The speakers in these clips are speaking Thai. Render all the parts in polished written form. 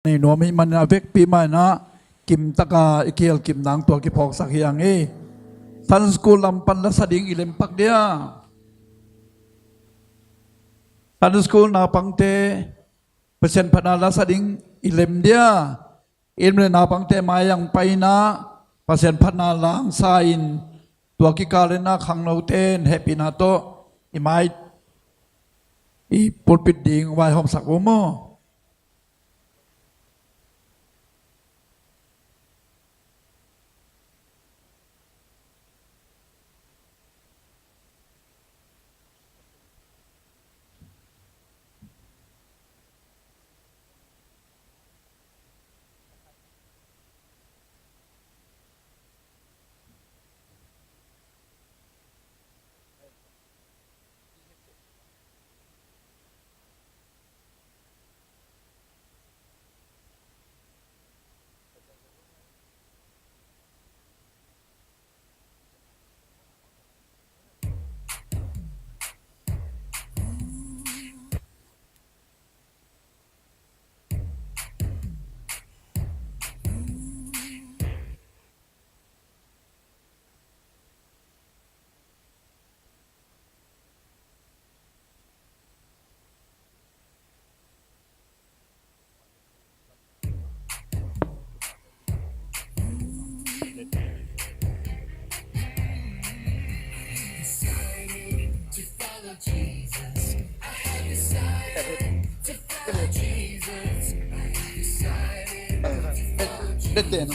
นี่หนูมีมันเวกปีมานะกิมตะกาอิเกียลกิมนางตัวกิพอกสักอย่างทันสกุลลำปันละสดิ่งอิเลมปักเดียทันสกุลนาปังเตเปอร์เซ็นต์พนาละสดิ่งอิเลมเดียอิเลมนาปังเตมายังไปนะเปอร์เซ็นต์พนาลางซาอินตัวกิกาเลนะขังโนเตนเฮปินาโตอิไมอีปุดปิดดิ่งไว้หอมสักโอโมเด็ดเด่น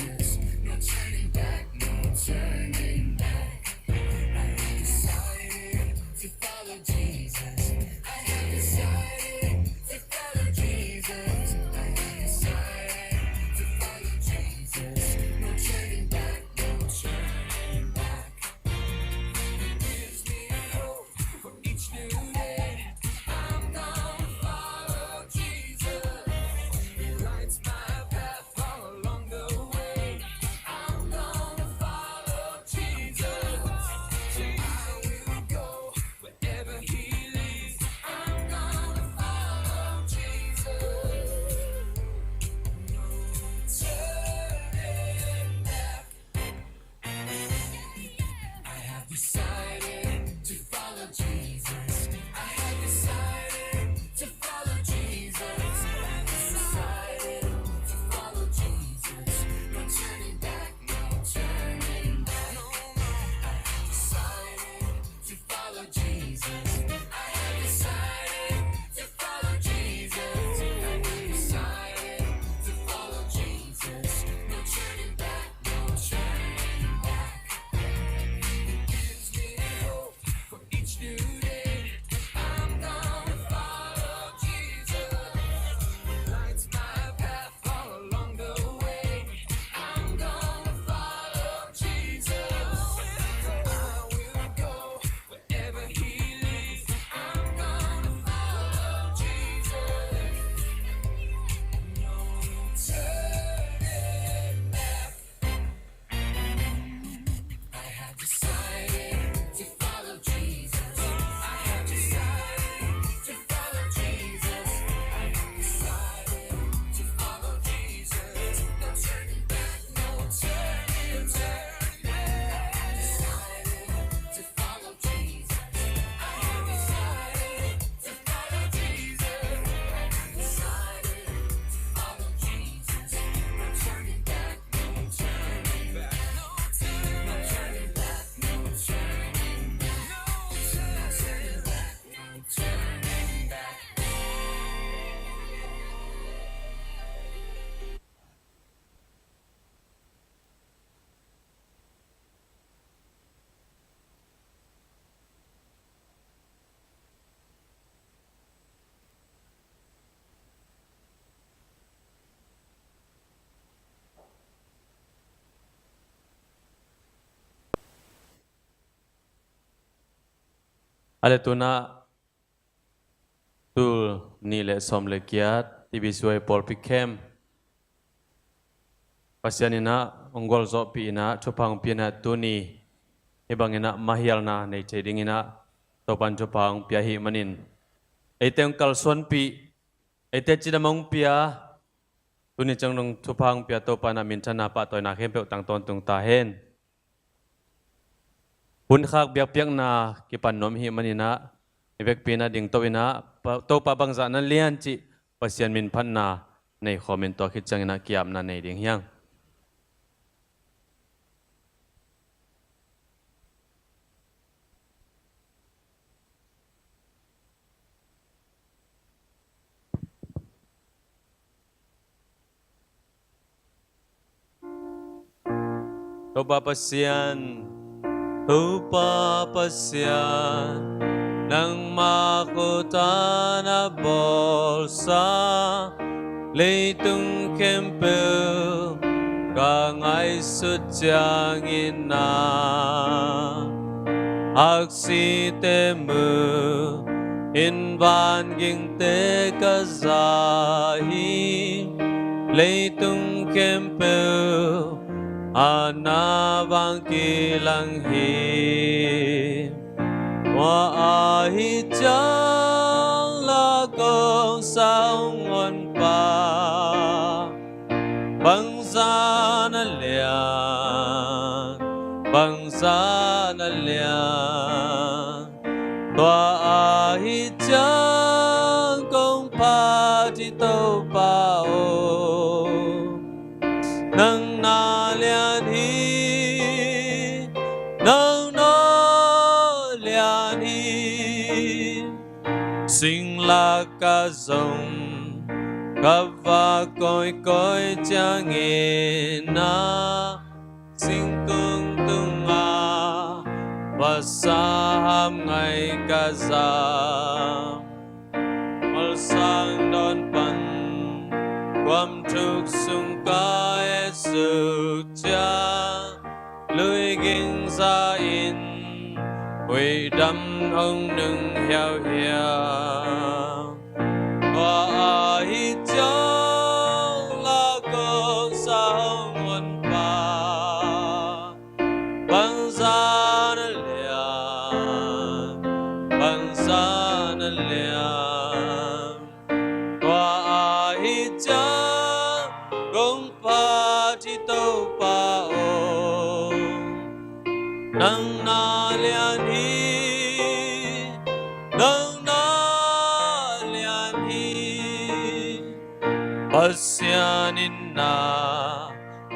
Ale tuna tul ni le som le kiat ti bisoi pol pikem pasianina onggol zo pi na chupang piana tuni ibangina mahial na nei chedingina topan chupang piahi manin eiteng kalson pi eite chidamong pia tu ni chang nong thupang pia to pa na min chana pa toy na khem pe tang ton tung ta hen hun khak biak piak na ki pan nom hi manina evek pina ding to ina to pa bang za na lian chi pasian min phan na nei khomin to khit chang na kiam na nei ding hiang to pa pasian nang makutana bolsa leitung kempel kangai sujangin na aksi temu invan ging te kazahi leitung kempel anavang kilang hi wa ahi chang la kong sao ngon pa bang sa na lian wa ahi chang kong pa ti to pa o nang na lian hi nang no lian hi sing la ca rồng va coi coi chang na sing cung tung a và sa ham ngày ca za mal sang đón panความทุกข์สุงกายสุขจาลุยกิงซาอินวิดำองหนึ่งเหี่ยวเหี่ยวว่าอาหิจงละกงสาววันป่าบังซาณเลียบังซาณเลียว่าอาหิจงgong pa ti to pa o nang na lian hi pasyanin na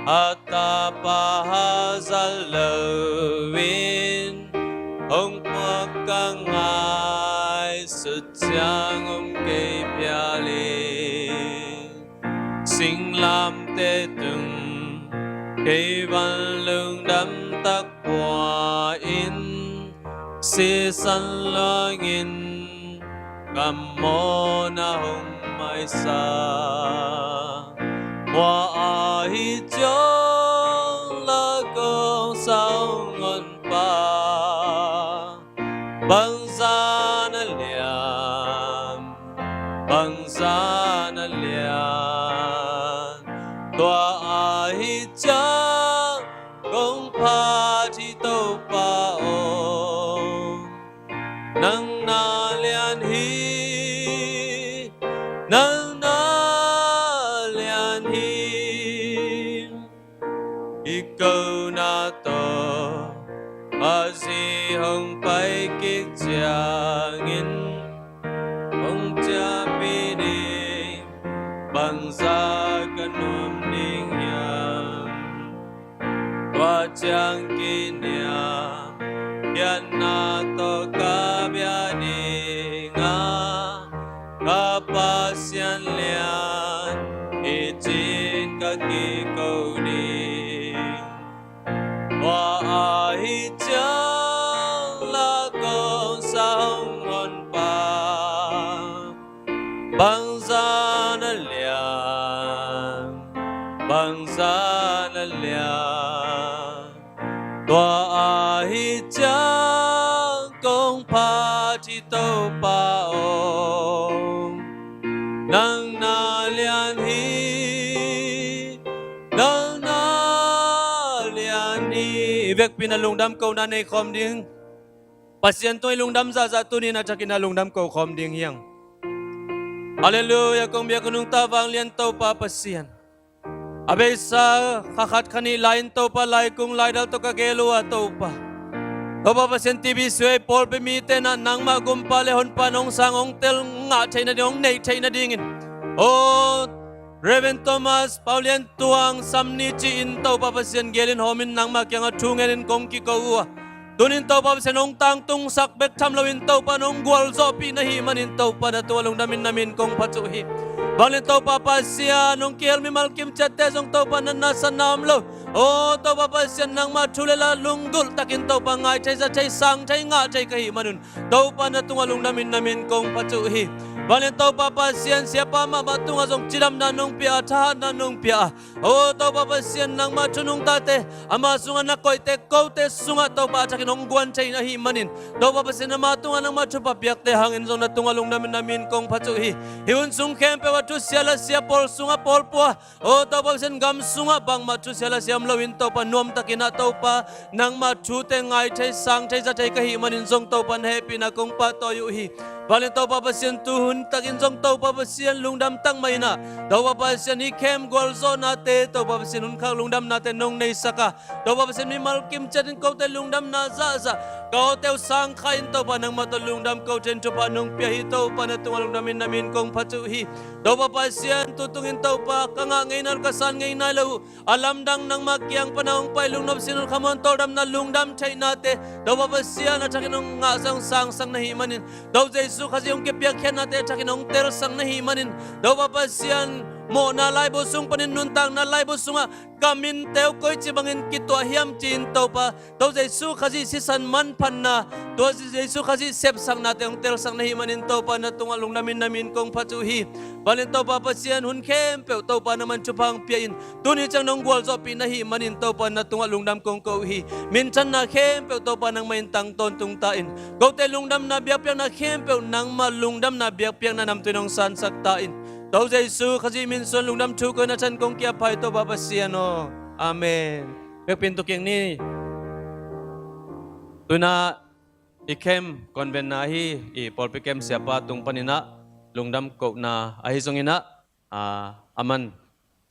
ata pahazalawin ông pagkangay sutyang kay piyali sinh lam tê từng cây văn lương đâm tắc hòa in si san lo nghìn cầm mô na hùng mai sa hòa ai chong la công sao ngon pa bang za na liam bang za na liam tua ai chang công pa ti to pa o nang na lian hi nang na lian hi ikaw na to asi hong pai kik changin hong cha pini bang za kanum ning yang wa chang kinya yan na to kabya ni nga kapasyan lian ichin kakikaw ni wa ahi chang la kong sao ngon pa bang za na lian bang za na lian tua ahi chang kong pa ti to pa ong nang na lian hi nang na lian hi vek pinalungdam ko na nei khom ding pasien toy lungdam za za tu ni na chakina lungdam ko khom ding hiang hallelujah kong bia kunung tawang lian to pa pasien Abesa kakat kani lain to pa lai kung lai dal to kagelua to pa. To pa pasen TV suay Paul pemite na nang magumpale hon panong sangong tel nga chay na ding nei chay na dingin. Oh Reverend Thomas Paulian tuang samni chi in to pa pasen gelin homin nang makyang atungen in kong kikawa. Tunin to pa pasen ong tang tung sakbek chamlawin to pa nong gwal zo pinahiman in to pa na tuwalong namin kong patsuhi. Balin to papa siya nung kiel mi malkim chate song to pa na nasa namlo. O to papa siya nang matulela lunggul takin to pa ngay chay sa chay sang chay nga chay kahimanun. To pa na tungalong namin kong patsuhi. Balin to papa siya pa mabatunga song chilam na nung pia tahan na nung pia. O to papa siya nang matunong tate ama sunga na koy te kote sunga to pa chakin ong guan chay na himanin. To papa siya na matunga nang machupapiak te hangin song na tungalong namin kong patsuhi. Hiun sung kempe tu siala sia pol sunga pol pua o to pa sen gam sunga bang matu siala siam lawin to pa nom takina to pa nang matu te ngai thai sang thai za thai ka hi manin zong to pan happy na kong pa to yu hi balin to pa pasien tuhun takin zong to pa pasien lungdam tang mai na to pa pasien hi kem gol zo na te to pa pasien un khang lungdam na te nong nei saka to pa pasien mi mal kim chatin ko te lungdam na za kau teu sang khain to pa nang mata lungdam ko ten to pa nong pia hi to pa na tungalong namin kong patu hi to pa pasien tutungin to pa kanga ngay nal kasan ngay nalau alam dang nang makyang panahong pailung nop sinul kamon tordam na lungdam chay nate to pa pasien at sakinong nga sang na himanin to Jesu kasi yung kipyakyan nate at sakinong tel sang na himanin to pa pasien mo na lai bosung paninuntang na lai bosunga kamin teo koy chibangin kitwa hiam chin to pa to Jesu kasi sisan man pan na to Jesu kasi sep sang nate yung tel sang na himanin to pa na tungalong namin kong patuhi balin to pa pasien hun kempe to pa naman chupang piain tuni chang nong gwal zo pinahimanin to pa na tungalong nam kong kauhi minsan na kempe to pa nang maintang ton tungtain go te lungdam na biapyang na kempe nang malungdam na biapyang na nam tunong san saktain to Jesu kasi minsan lungdam chuko na chan kong kia pa ito babasiano. Amen. Pagpinto kiyang ni tuna ikem konvenahi ipolpikem siapa tung panina lungdam ko na ahisong ina aman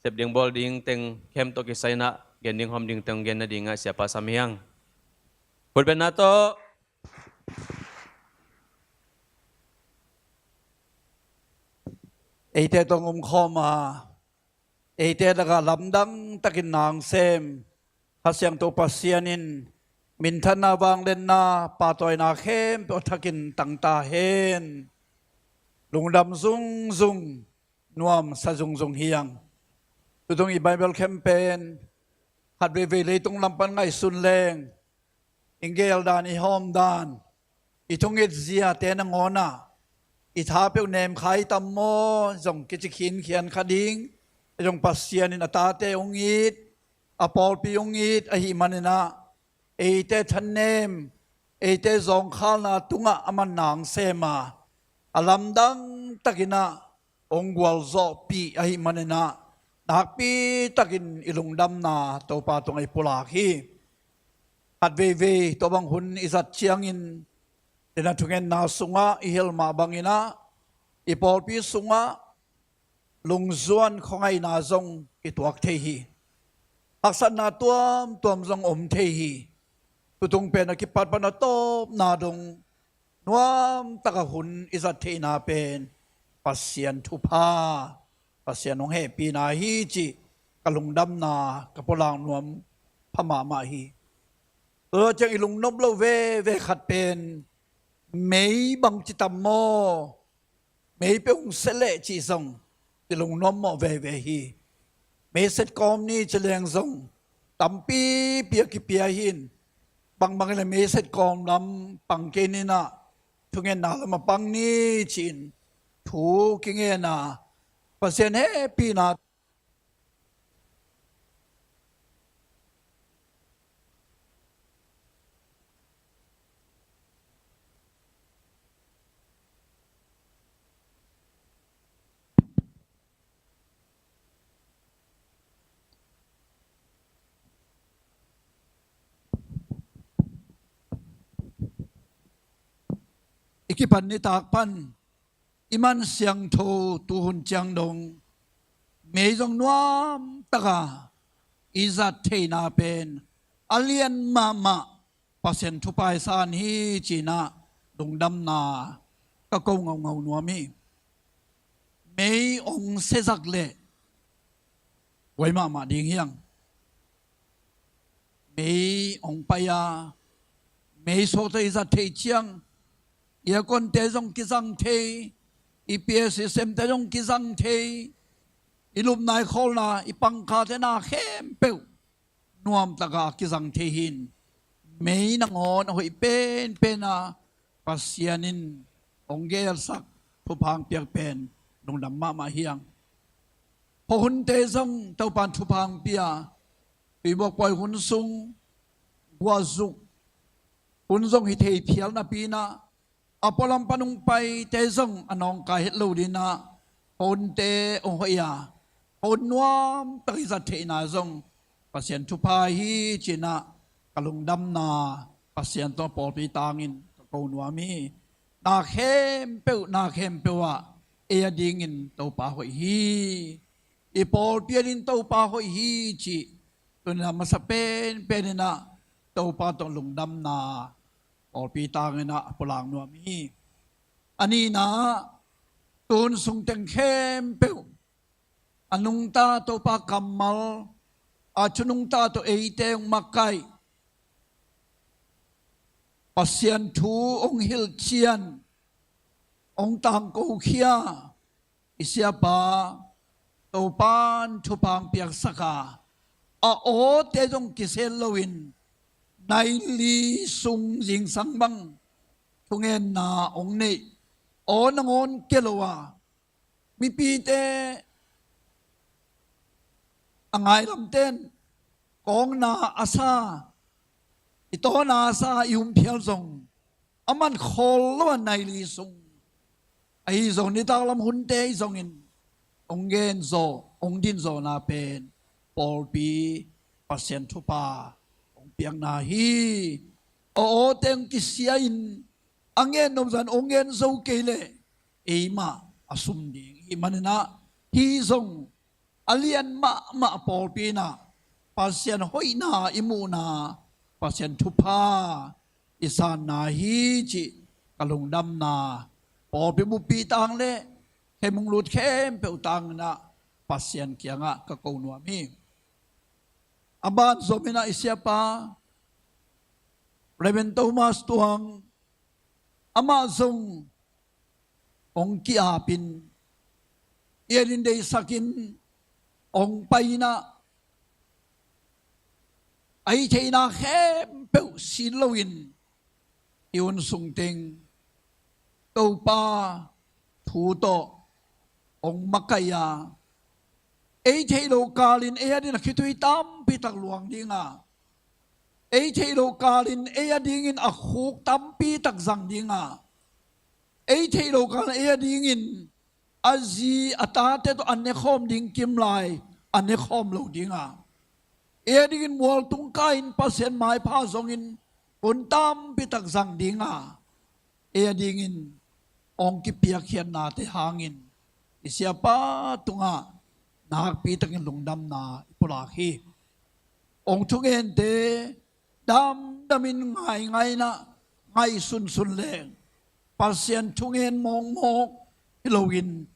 sep ding bol ding teng kem to kisay na gending hom ding teng gen na dinga siapa samihang. Pulpen nato Ite tong koma ite daga lamdang takin nang sem hasyang to pasianin mintan na bang len na patoy na khem po takin tang ta hen lungdam zung nuam sa zung hiyang tutong i Bible campaign hat ve le tung lampan ngai sun leng ingel dan i hom dan itong it zia te na ngona itha pe nem khai tam mo jong kichikin khian khading jong pasian in atate ongit apol pi ongit ahi manina eite thanem eite zong khal na tunga aman nang sema alamdang takina ongwal zo pi ahi manina nakpi takin ilungdam na to pa tong ai pulaki at ve to bang hun izat chiangin tinatungen na sunga ihil mabangina ipolpi sunga lungzuan khongai na zong ituak thehi aksan na tuam zong thehi tutung pe na kipat pa na top na dong nuam takahun izat the na pen pasien thupa pasien ong happy na hi chi kalungdam na kapulang nuam phama ma hi chang ilung nop lo ve khat pen mấy bằng chỉ tầm mò mấy bông sẽ lệ chỉ dòng thì lùng nó mò về hi mấy set com ni chỉ liền dòng tầm pi bia ki bia hin bằng là mấy set com lắm bằng cái ni na thu nghe nào mà bằng ni chín thu cái nghe na và sen happy na ikipan ni takpan iman siyang to tuhun chang dong mấy dòng nuam ta cả izat thei na pen alien mama pasen thu pai san hi china dong dam na ka ko ngau ngau nuami mấy ông se giặc lệ quay mà điên hiang mấy ông paya mấy số thời gian thời chiang ia con tế dòng kí răng thê EPS xem tế dòng kí răng thê ilum nai khol na ipang kha thế na khem peu nuam taka kí răng thê hin mấy nang on hoi pen pen na pasianin ông ghé sắc thu phang piak pen dong dam ma hiangพอหุ่นเตซงเต้าปานทุพังเปียปีบอกปล่อยหุ่นซุงบัวซุกหุ่นซงฮิเทเพียลนาปีนะอปอลัมปนุงไปเตซงอนองกาเฮตโลดีนะหุ่นเตองหอยาหุ่นนวมตริสัตเทนาซงปัสยันทุพาฮีจีนะกะลุงดำนาปัสยันตัวปอปีตางินตะโกนวามีนาเข้มเปียวะเอียดิงินเต้าปาหอยฮีอีพอลเปียดินเต้าปาหอยฮีจีตัวนั้นมาสเปนเป็นนะเต้าปาต้องลงดำนาปอลปีตางนะปลางนัวมีอันนี้นะตัวนั้นส่งแต่งเข้มเปียวอนุงตาเต้าปากำมัลอาชุนุงตาตัวเอเตงมักไกปัสยันทูองฮิลเชียนองต่างกูเขียอิเสียปาตัวปานทุพังเปียกสกาโอเตจงกิเซลโลวินในลีซุงยิงสังบังทุงเงินนาองเนโอนงอนเกลวามีปีเตอังไงลำเต้นกองนาอาซาอิโตนาอาซายุมเพียลซงอามันโคลว่าในลีซุงไอ้ซงนี่ตาลำหุ่นเตยซงอินองเงินโซองดินโซนาเป็นปอลปีปัสยันทุปาองเปียงนาฮีโอเตงกิเสียอินอังเงินนมสันองเงินโซเกเลเอมาอสุมดิงอิมันนะฮีซงอเลียนมาปอลปีนาปัสยันหอยนาอิมูนาปัสยันทุปาอิสานนาฮีจิกะลงดำนาปอลปีบุปีตังเลเขมุงลุดเข้มเปวตังนะปัสยันเกียงะกะโกนัวมีอบานโซมินาอิเสียปาเรเวนโตมาสตวงอามาซงองกิอาปินเอรินเดสักินองไปนะไอเทนาเข้มเปวสิลวินอิวนสุงเตงโตปาทูโตองมักกายาเอเทโลกาลินเอียดินคิดวิตามพิตักหลวงดิงาเอเทโลกาลินเอียดิงินอักขุกตามพิตักสังดิงาเอเทโลกาลินเอียดิงินอาจีอัตาเตตอันเนคอมดิงกิมไลอันเนคอมโลดิงาเอียดิงินวอลตุงกาอินปัสเซนไม้พาซงอินอุนตามพิตักสังดิงาเอียดิงินองกิเปียเขียนนาเตหางินsiapa tunga nak pi takin lungdam na ipulaki ong tungen te damin ngai na ngai sun leng pasien tungen mong hilowin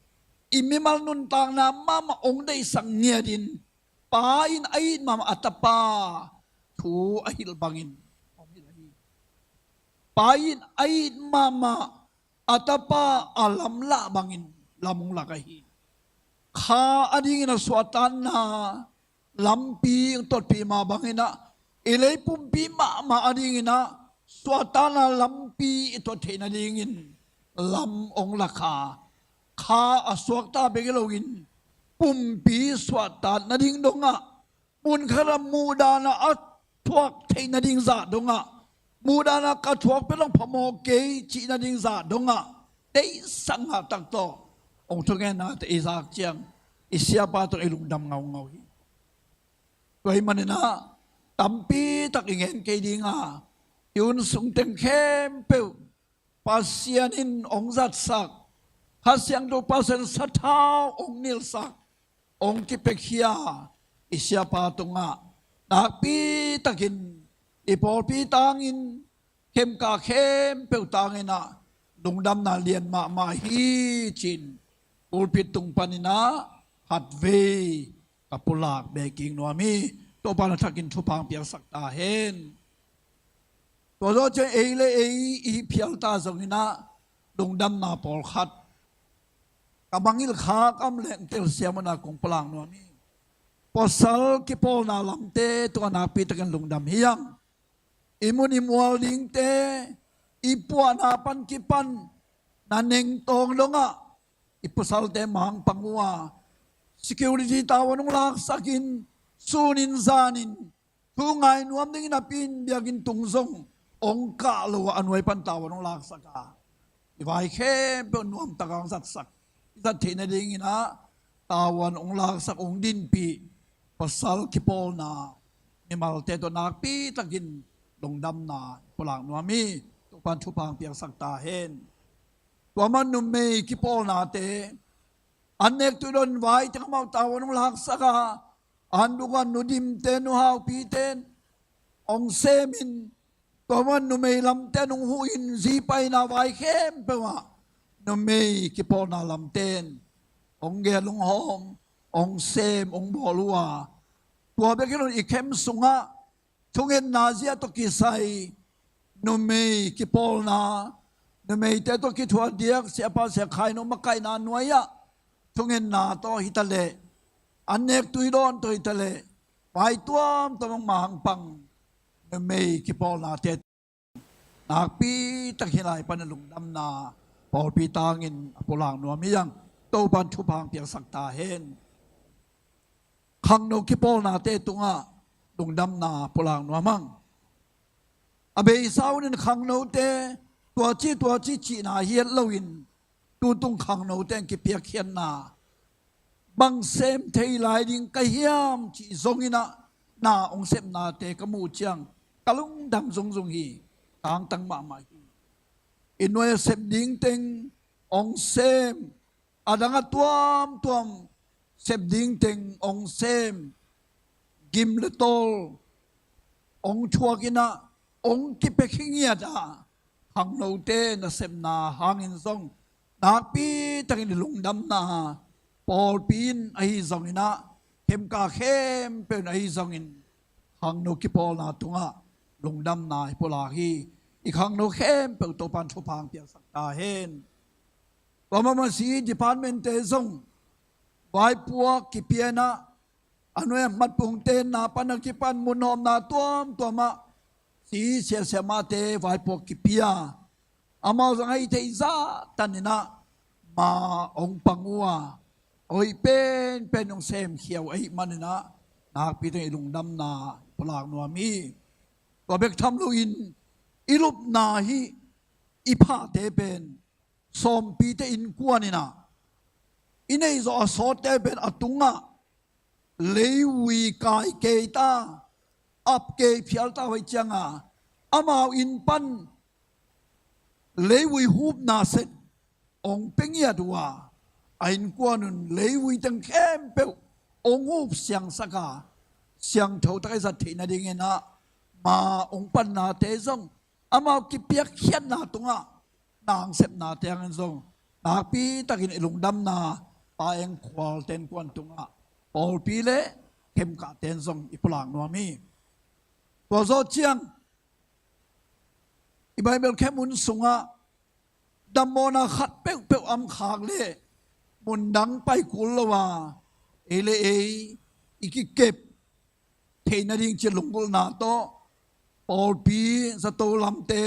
imimal nun tang na mama ong day sang niya din pain ayin mama atapa tu ahil bangin pain ayin mama atapa alam la bangin lamong lakahi kha ading na swatan na lampi tot pi ma bangina ilay pumpi ma ading na swatan na lampi ito thena dingin lam ong lakha kha aswak ta begilogin pumpi swatan na ding donga mun kharam muda na at thuak thena ding za donga muda na ka thuak pelong phamoke chi na ding za donga dei sanga tak toองทุกแง่นาแต่อิสากเจียงอิเสียปาตัวไอลุงดำเงาฮีตัวไอมันนะตั้มปีตักเงินเกดีงายุนสุงเต็งเข้มเปวปัสยานินองจัดสักฮัสยังดูปัสยันสัทธาองนิลสัก ong kipekhiya isya patunga nakpi takin ipolpi tangin kem ka kem peu tangina lungdam na lian ma hi chin ulpit tung panina hatve kapulak beking nuami to pana takin thupang piang sakta hen to zo che eile i phial ta zongina lungdam na pol khat kabangil kha kam leng tel siamana kong palang nuami posal ki pol na lamte to na pi takan lungdam hiang imun imual ding te ipua na pan kipan naneng tong longa ipusal te mang pangua security tawanong laksakin sunin zanin hungay nuam ding inapin biagin tungzong ongka lo anway pan tawanong laksaka ibay ke nuam takang satsak isa tina ding ina tawan ong laksak ong dinpi pasal kipol na ni malte to nakpi tagin longdam na pulang nuami tupan tupang piang saktahen tuaman nume kipol na te anek tu don vai tang mau tawon ng laksaka andukan nudim te nuhaw piten ong semin tuaman nume lam te nung huin zipay na vai kem pewa nume kipol na lam ten ong gelong hom ong sem ong bolua tua bekilon ikem sunga tungen nazia to kisai nume kipol na nume te to kitwa diak siapa se khai no makai na nuaya tungen na to hitale anek tuidon to hitale pai tuam to mang pang nume kipol na te nakpi takhilai panalungdam na pol pitangin apulang nuamiyang to pan thupang piang sakta hen khang no kipol na te tunga lungdam na pulang nuamang abe isaw nin khang no te tua chi chi na hiat lowin tu tung khang no ten ki piak hian na bang sem thei lai ding ka hiam chi zongina na ong sem na te ka mu chiang kalung dam zong hi tang tang ma hi inoi sem ding teng ong sem adanga tuam sem ding teng ong sem gim le tol ong chuakina ong kipekhingia da hang no te na sem na hangin zong nakpi takin lungdam na pol pin ai zongina kem ka khem pen ai zongin hang no ki pol na tunga lungdam na polahi ikhang no khem pe to pan thupang piang sakta hen pamama si department te zong vai puak ki piana anoy mat pung ten na panakipan munom na tuama si sia mate vai pok kipia amao sang ai te za tanina ma ong pangua oi pen ong sem khiau ai manina nak pi te lungdam na pulang nuami to bek tham luin ilup na hi ipha te pen som pi te in kuanina inei zo so te pen atunga lewi kai keita ap ke phial ta wai changa amao in pan lewi hup na set ong pengya dua ain kwanun lewi tang kem pe ong hup siang saka siang thau ta za thina ding na ma ong pan na te zong amao ki piak khian na tunga nang sep na te ang zong na pi takin ilungdam na pa eng khwal ten kwan tunga Paul pile kem ka ten zong ipulang nuami to zo chiang i bible kemun sunga damona khat pe am khak le mun dang pai kul lawa ele iki kep theina ding che lungul na to Paul pi za to lam te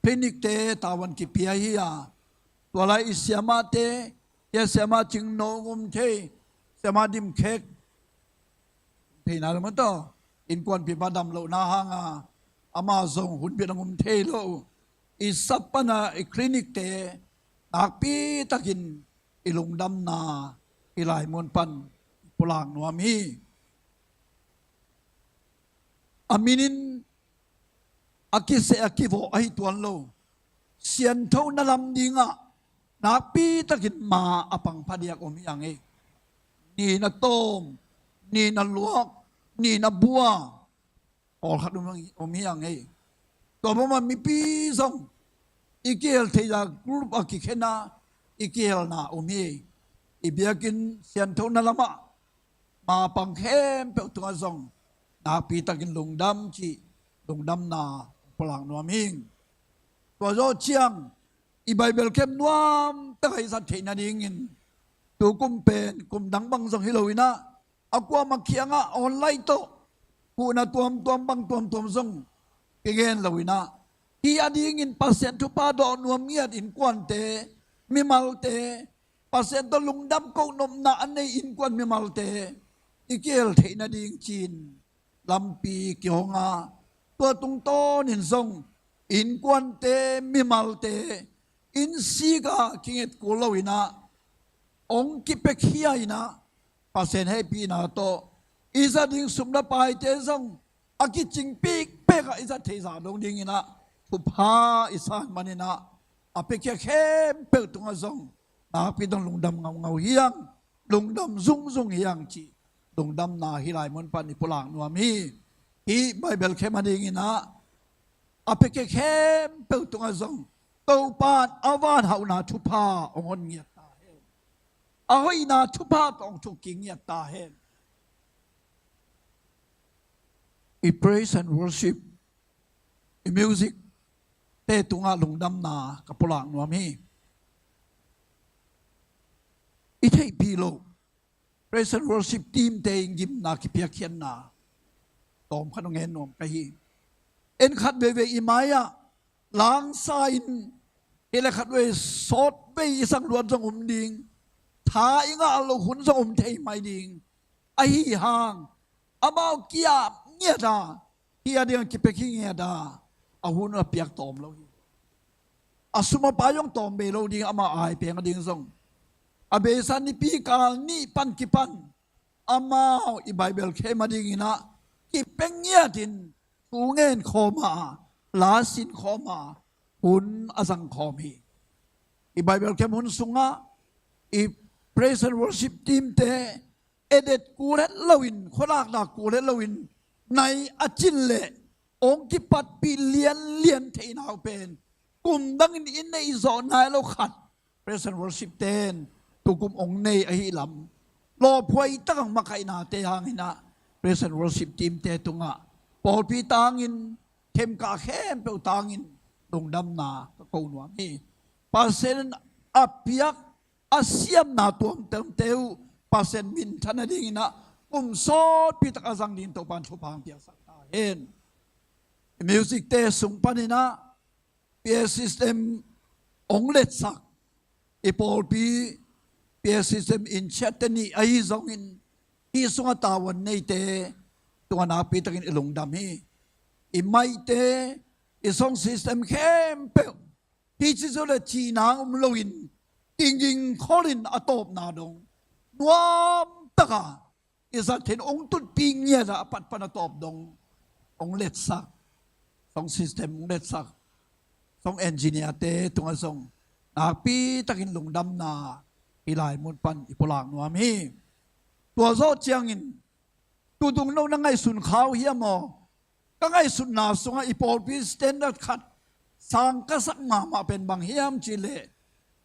phenik te tawan ki pia hi ya to lai isyama te ya syama ching no ngum the sama dim khek thì nào mà to in quan pi badam lo na hanga ama zong hun bi ngum the lo i sapana i clinic te akpi takin ilung dam na ilai mon pan pulang nuami aminin akise akivo ai tuan lo sian tho na lam dinga nakpi takin ma apang padiak om yang e นี่นะต้มนี่นะลวกนี่นะบัวพอขัดมันมีอย่างไงตัวมันมีปีสองอีเกลที่จะกรุ๊ปอากิเคนะอีเกลนะมีอีเบียกินเสียนทุนนั่นละมาปังเข้มเปตัวสองนาปีตะกินลงดำจีลงดำนาพลังนัวมิงตัวโจเชียงอีไบเบิลเข้มนวมตั้งให้สัตย์เทนาดิ่งินตัวกุมเป็นกุมดังบังสงฮิโลวินะเอากว่ามาเคียงอ่ะออนไลน์โตผู้น่ะตัวบังตัวสงเกณฑ์ลวินะที่อดีงินเปอร์เซ็นต์ทุปาดอนวมเงียดอินกวนเตมิมัลเตเปอร์เซ็นต์ตัวลุงดำกูนมนาอันในอินกวนมิมัลเตอีเกลเทนาดิ่งจีนลำปีเกี่ยวงาตัวตุงโตนินทรงอินกวนเตมิมัลเตอินซีกาคิงเอ็ดกูลวินะองกิเปขียนะภาษาให้ปีนาโตอิซาดิงสุมนาไปเตซงอากิจิงปีกเปกอิซาเทซาดงดิงนะทุพาอิสานมันนะอาเปกเข้มเปกตุงซงนาปีดงลุงดำเงาเฮียงลุงดำซุงเฮียงจีลุงดำนาฮิไลมอนปันอิปุลังนัวมีฮีไบเบิลเข้มมาดิงนะอาเปกเข้มเปกตุงซงเต้าปานอาวานเฮานาทุพาองเงียตาเฮอาไว้นาทุพาตองทุกิงเงียตาเฮอี praise and worship อี music เตตุงาลงดำนากับพลังนัวมีอีเทปีโล praise and worship ทีมเตงยิมนาคิเปียเขียนนาตอมขนงเงินนอมกะฮีเอ็นขัดเวอีไมายะล้างไซน์เอเลขัดเวสดเวสังรวนสงมดิงท้าอิงาลหุนสงมเทไม่ดิงไอห่างอามาเกียบเงียดาเฮียเดียงกิเปกิเงียดาอาหุนเปียกตอมเราอาสุมาปายองตอมเบโลดิงอามาไอเปียงดิงสงอาเบสันนิปีกาลนี่ปันกิปันอามาอีไบเบิลเคมาดิงนะกิเปงเงียดินกูเงินโคมาลาสินขอมาหุนอสังขอมีอีไบเบิลแค่หุนสุงะอี praise and worship team เตเอเดตกูเล็ดลวินคนลากนากูเล็ดลวินในอาจินเล่องค์กิปัดปีเลียนเทนาวเป็นกลุ่มดังอินในอิจอนายเราขัด praise and worship เตนตุกุมองค์ในอหิลำรอพวยตั้งมาไข่นาเตหางินะ praise and worship team เตตุงะปอดปีตางินเข้มกาเข้มเปลตางินลงดำนาตะโกนว่ามีปาเซนอับเปียกอาเซียมนาตัวเติมเตวปาเซนมินทันดิ่งนะกุมโซดพิตกาสังดินตัวปันชุพังเปียสักตาเห็นมิวสิกเตสุงปันนะเปียซิสเต็มองเล็ดสักอีปอลปีเปียซิสเต็มอินเชตนี่ไอซองอินที่สุงตาวันในเตตัวนาปีตกินลงดำฮีอีไม่เตอีส่งซิสเต็มเข้มเปลที่จะสุดจีนางลวินยิงคอลินอตบนาดงนวมตะกาอีสัตเห็นองตุดปีเงียระปัดปนตบดงองเล็ดสักส่งซิสเต็มองเล็ดสักส่งเอนจิเนียร์เตตัวส่งนาปีตกินลงดำนาอีหลายมุนปันอีปลางนัวมีตัวโซเจียงอินตัวตรงโน้นนั่งไงสุนข้าวเฮียมอก็ไงสุนนาสงอีปอลพีสเตนดัดขัดสังกษัตริย์มาเป็นบางเฮียมจิเล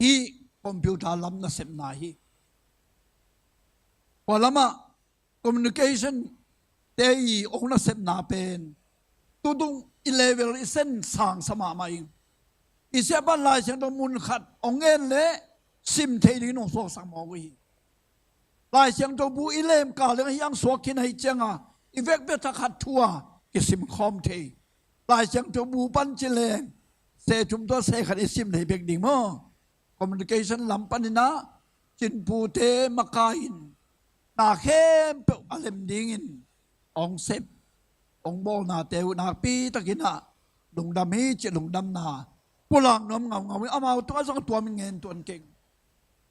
อีคอมพิวเตอร์ลำนั้นเสมนาฮีพอละมาคอมมิวนิเคชันเตยองนั้นเสมนาเป็นตัวตรงอีเลเวลอีเส้นสังสมามาอิงอีเสียบันลายเสียงตัวมุนขัดองเงินเละซิมเทดีนงสวกสังมอวีลายเสียงตัวบูอิเลมกาเลยยังสวกินให้เจ้าอีเวกเบตขัดทัวกิสิมคอมเทลายเสียงตัวบูปันจิเลงเสจุมตัวเสขัดอิสิมในเบกดิ่งมั้งคอมมิวนิเคชันลำปันนะจินปูเตมกาอินนาเข้มเปอเลมดิ่งินองเซปองโบนาเตวนาปีตะกินะลงดำฮีเจลงดำนาปุลังน้ำเงาเอามาตัวสักตัวมันเงินตัวเก่ง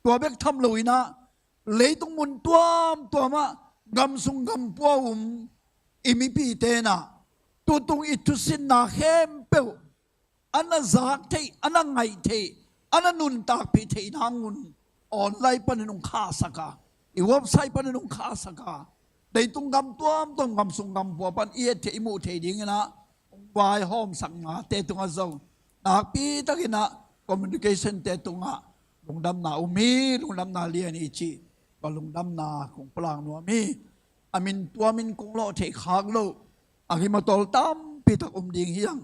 ตัวเบกทำเลยนะเลยต้องมุนตัวมากำสุงกำปัวอิมิปีเตนะตัวตรงอิทุสินนาเข้มเปออันนั้นจากเทอันนั้นไงเทอันนั้นนุนตากพิเทนางุนอ่อนไล่ปนนงข้าสักอิ อีวบไซปันนุ่งขาสกาได้ตุงกำตัวมตุงกำสุงกำปัวปันเอียเทอิมุเทดิงนะวายหอมสังงาเตตุงอาซงนักปีตะกินะคอมมิวนิเคชันเตตุงะลงดำนาอุมีลงดำนาเลียนอิจิก็ลงดำนาของปลางนัวมีอามินตัวมินคงโลเทขากโลอากิมาตอลตั้มปีตักดิงเฮียง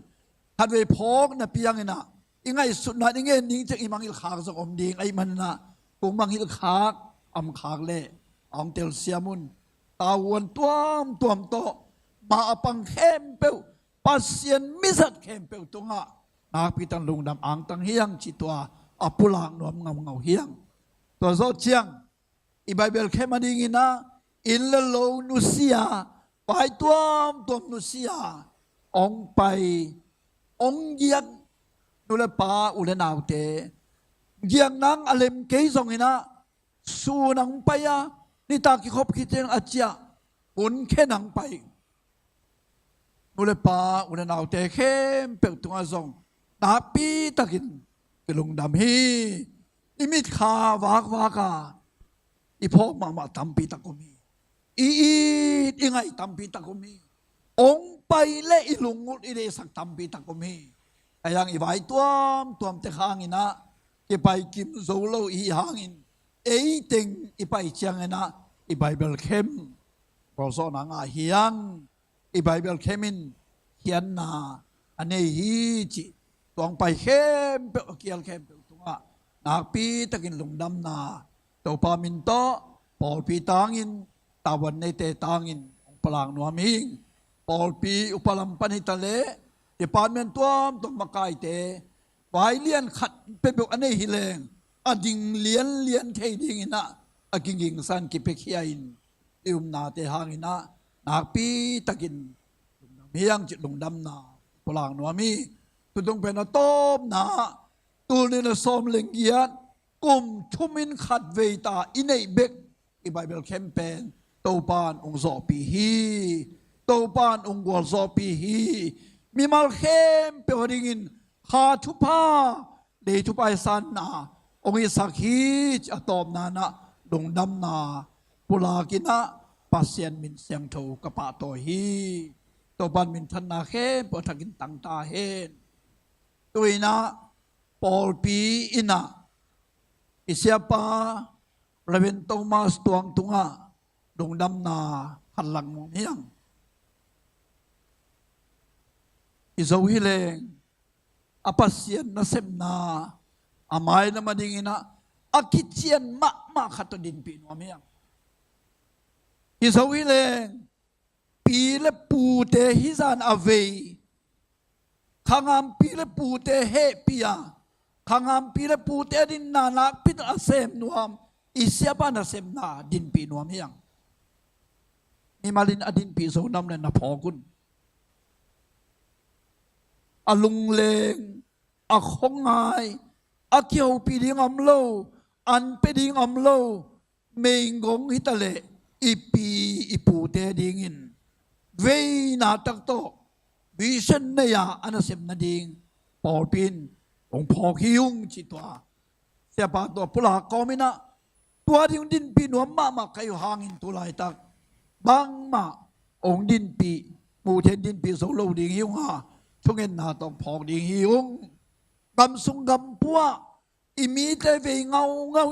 ฮัดเวพอกนะเปียงนะยังไงสุดนะยังไงนิ่งจะอิมังอิลขากสกดิงไอ้มันนะกงมังอิลขากอำขากเล่อำเตลเซียมุนตาวันตัวมโตมาปังเข้มเปวปัสเซียนมิสัดเข้มเปวตรงอ่ะนักพิตันลงดำอ่างตังเฮียงจิตตัวอปุลางนวมเงาเฮียงตัวโซเชียงอีไบเบิลเข้มมาดีงินะอินเลโลนุเซียไปตัวนุเซียองไปองเยียงนุเลปาอุเลนาวเตเยียงนังอเลมเกยซองหินะสูนังไปอะนี่ตากิคบคิดเองอาเจียอุนแค่นังไปนุเลปาอุเลนาวเตเข้มเปิดตัวซองนาปีตะกินกลงดำฮีนิมิตขาวากาอีพ่อมาทำปีตะกุมีอียังไงทำปีตะกุมีองไปเละอีลุงงุดอีเดสักทำปีตะกุมีแต่ยังอีใบตัวมเตะหางินะอีไปกิมโซโลอีหางินเอเต็งอีไปเชียงนะอีไบเบิลเข้มพอสอนงาเฮียงอีไบเบิลเข้มินเขียนนาอันนี้ฮีจิตัวไปเข้มเปเกียลเข้มเปตัวนักปีตะกินลงดำนาตัวปามินโตปอลปีตางินตาวันในเตตางินปลางนัวมิงปอลปีอุปลัมปันิตะเลดีปานเมนตัวมากายเตไวเลียนขัดเป็นแบบอันนี้ฮิเลงอดิงเลียนเทดิงนะอกิงกิงสันกิเปขียอินอิมนาเตหางินะนักปีตะกินเมียงจิตลงดำนาปลางนัวมีตุดงเป็นต้มนาตูนี่นะสมเลงเกียนกุมชุมินขัดเวตาอินเอเบกอีไบเบิลแคมเปญโตปานองซอปีฮีโตปานองกวลซอปีฮีมีมาลเข้มเปวดิงินหาทุพาเดทุปไอสันนาองอิสักฮีจะตอบนานะดงดำนาปุลากินะปัสเซียนมินเสียงโถกะปะโตฮีโตปานมินทันนาเข้มปะทักินตังตาเฮนตัวนะปอลปีอินะsiapa Raven Thomas tuang tunga dong dam na halang mo niyang isaw hileng apasyan na sem na amay na madingina akitsyan ma kato din pino amiyang isaw hileng pile pute hizan avey kangam pile pute he piya kangam pile pute din nanak pit asem nuam isya pa nasem na din pinuam hiyang ni malin adin piso nam na napokun alungleng akhongay akyaw piding amlo an piding amlo menggong hitale ipute dingin vei na takto vision na ya anasem na ding porpinองพอคิยุงจิตว่าเสียปาตัวปุลาก็ไม่นะตัวดิงดินปีหนวมมาใครอยู่ห่างอินตัวลายตักบางมาองดินปีมูเทนดินปีโซโลดิงฮิวงาช่วงเงินนาต้องพอดิงฮิวงกำสุงกำปัวอิมีเตเวเงา